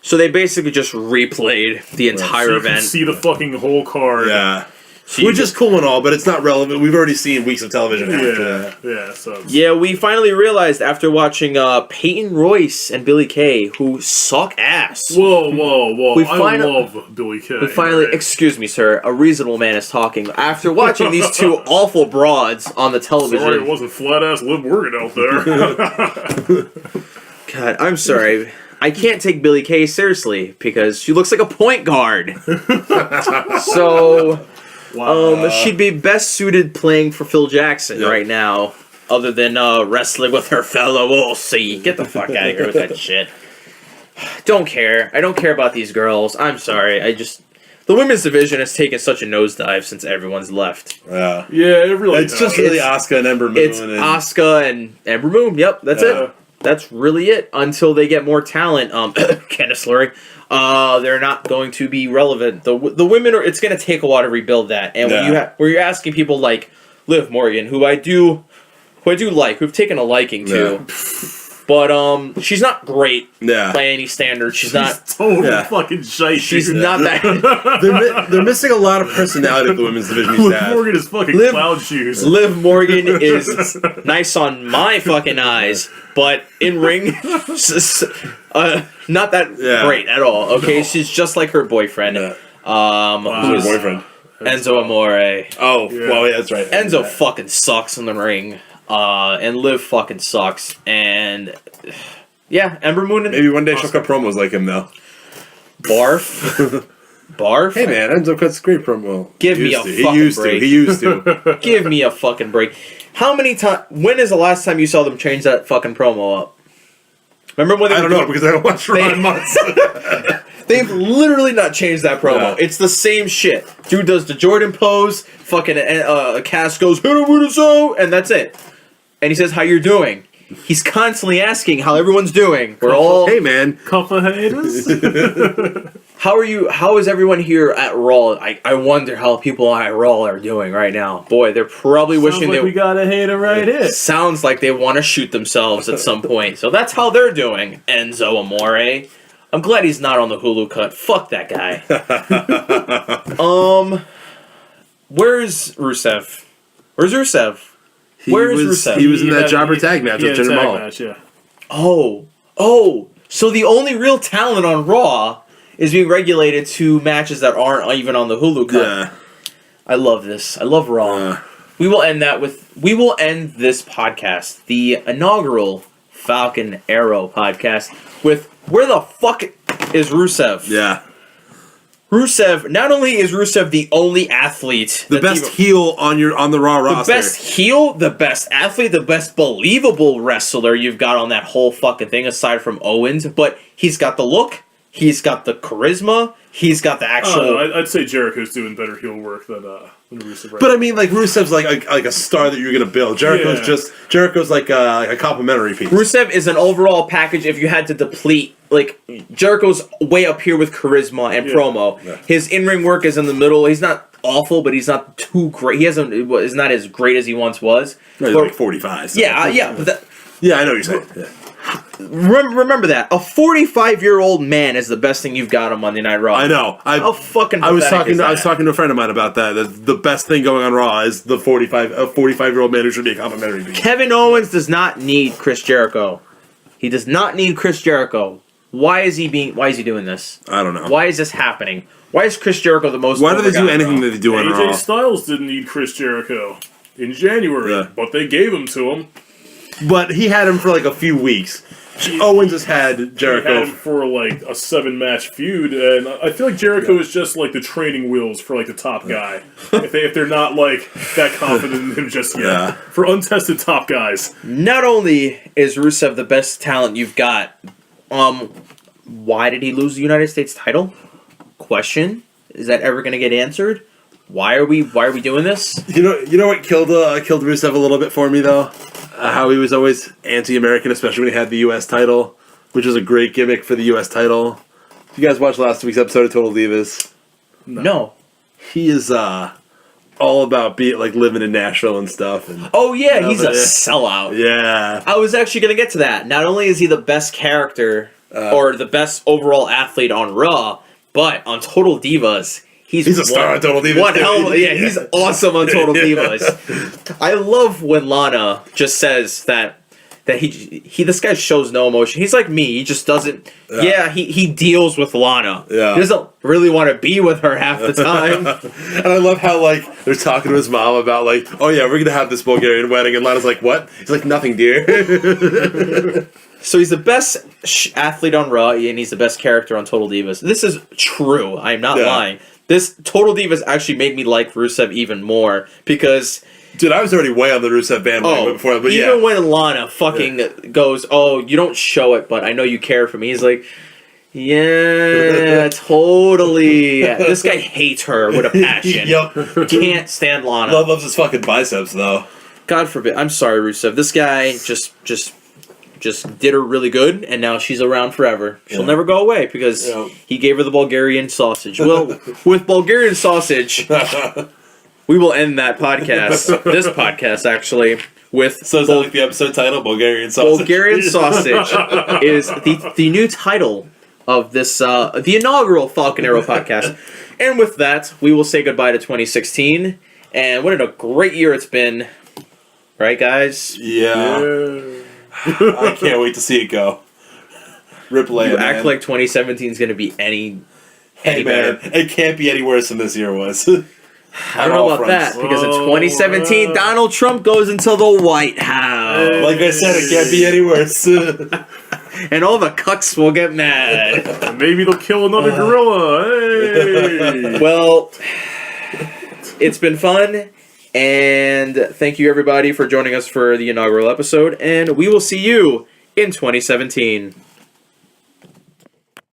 So they basically just replayed the entire So you event. can see the fucking whole card. Yeah. Which is cool and all, but it's not relevant. We've already seen weeks of television after that. Yeah, so... Yeah, we finally realized after watching Peyton Royce and Billy Kay, who suck ass. Whoa. I love Billy Kay. We finally... Right? Excuse me, sir. A reasonable man is talking. After watching these two awful broads on the television... Sorry, it wasn't flat-ass Liv Morgan out there. God, I'm sorry. I can't take Billy Kay seriously, because she looks like a point guard. So... she'd be best suited playing for Phil Jackson right now, other than wrestling with her fellow Aussie. Get the fuck out of here with that shit. Don't care. I don't care about these girls. I'm sorry. The women's division has taken such a nosedive since everyone's left. Yeah, it really It's just really Asuka and Ember Moon. It's Asuka and Ember Moon. Yep, that's it. That's really it. Until they get more talent. Candice LeRae. They're not going to be relevant. The women are. It's going to take a while to rebuild that. And where you're asking people like Liv Morgan, who I do like, who've taken a liking to, but she's not great by any standard. She's not totally fucking shite. She's not that. They're missing a lot of personality at the womenmes division. Liv Morgan is fucking cloud shoes. Liv Morgan is nice on my fucking eyes, but in ring, not that great at all. Okay, she's just like her boyfriend. Who's her boyfriend? Enzo Amore. Oh, well, yeah, that's right. Enzo fucking sucks in the ring. And Liv fucking sucks. And Ember Moon. Maybe one day she'll cut promos like him though. Barf. Barf. Hey man, Enzo cuts great promo. Give me a fucking break. He used to. Give me a fucking break. How many times? When is the last time you saw them change that fucking promo up? Remember when they? I don't know because I don't watch Raw in months. They've literally not changed that promo. Yeah. It's the same shit. Dude does the Jordan pose. Fucking Cass goes hit him with a so, and that's it. And he says, "How you're doing?" He's constantly asking how everyone's doing. We're all hey man, couple haters. How are you? How is everyone here at Raw? I wonder how people at Raw are doing right now. Boy, they're probably wishing we got a hater right here. Sounds like they want to shoot themselves at some point. So that's how they're doing. Enzo Amore. I'm glad he's not on the Hulu cut. Fuck that guy. Where's Rusev? Where's Rusev? Where is Rusev? He was in that jobber tag match with Jinder Mahal. Oh. So the only real talent on Raw is being regulated to matches that aren't even on the Hulu cut. Yeah. I love this. I love Raw. We will end this podcast, the inaugural Falcon Arrow podcast, with where the fuck is Rusev? Yeah. Rusev, not only is Rusev the only athlete, the best heel on the Raw roster, the best heel, the best athlete, the best believable wrestler you've got on that whole fucking thing, aside from Owens, but he's got the look, he's got the charisma, he's got the actual... I'd say Jericho's doing better heel work than Rusev. Right but I mean, like, Rusev's like a star that you're going to build. Jericho's like a complimentary piece. Rusev is an overall package if you had to deplete. Like, Jericho's way up here with charisma and promo. Yeah. His in-ring work is in the middle. He's not awful, but he's not too great. Is not as great as he once was. No, he's like 45. So. Yeah. I know what you're saying. Yeah. Remember that. A 45-year-old man is the best thing you've got on Monday Night Raw. I know. I was talking to a friend of mine about that. The best thing going on Raw is a 45-year-old man who should be a complimentary piece. Kevin Owens does not need Chris Jericho. He does not need Chris Jericho. Why is he doing this? I don't know. Why is this happening? Why is Chris Jericho the most... Why do they do anything that they do on Raw? AJ Styles didn't need Chris Jericho in January, but they gave him to him. But he had him for like a few weeks. Owens has had Jericho. He had him for like a 7-match feud, and I feel like Jericho is just like the training wheels for like the top guy. if they're not like that confident in him just yet. For untested top guys. Not only is Rusev the best talent you've got, why did he lose the United States title? Question. Is that ever going to get answered? why are we doing this? You know what killed Rusev a little bit for me though? How he was always anti-American, especially when he had the U.S. title, which was a great gimmick for the U.S. title. You guys watched last week's episode of Total Divas? No. He is all about living in Nashville and stuff. And oh yeah, he's a sellout. Yeah. I was actually gonna get to that. Not only is he the best character or the best overall athlete on Raw, but on Total Divas, he's a star on Total Divas. He's awesome on Total Divas. I love when Lana just says that this guy shows no emotion. He's like me. He just doesn't. Yeah, he deals with Lana. Yeah, he doesn't really want to be with her half the time. And I love how they're talking to his mom about oh yeah, we're gonna have this Bulgarian wedding, and Lana's like, what? He's like, nothing, dear. So he's the best athlete on Raw, and he's the best character on Total Divas. This is true. I'm not lying. This Total Divas actually made me like Rusev even more because. Dude, I was already way on the Rusev bandwagon before. But even when Lana fucking goes, oh, you don't show it, but I know you care for me. He's like, yeah, totally. This guy hates her with a passion. Yep. Can't stand Lana. Love loves his fucking biceps, though. God forbid. I'm sorry, Rusev. This guy just did her really good, and now she's around forever. She'll never go away because he gave her the Bulgarian sausage. Well, with Bulgarian sausage... We will end that podcast, this podcast actually, with... So is that like the episode title, Bulgarian Sausage? Bulgarian Sausage is the new title of this, the inaugural Falcon Arrow podcast. And with that, we will say goodbye to 2016. And what a great year it's been. Right, guys? Yeah. I can't wait to see it go. Rip Leia, You act like 2017 is going to be any better. It can't be any worse than this year was. I don't know about that, because in 2017, Donald Trump goes into the White House. Like I said, it can't be any worse. And all the cucks will get mad. Maybe they'll kill another gorilla. Hey! Well, it's been fun, and thank you everybody for joining us for the inaugural episode, and we will see you in 2017.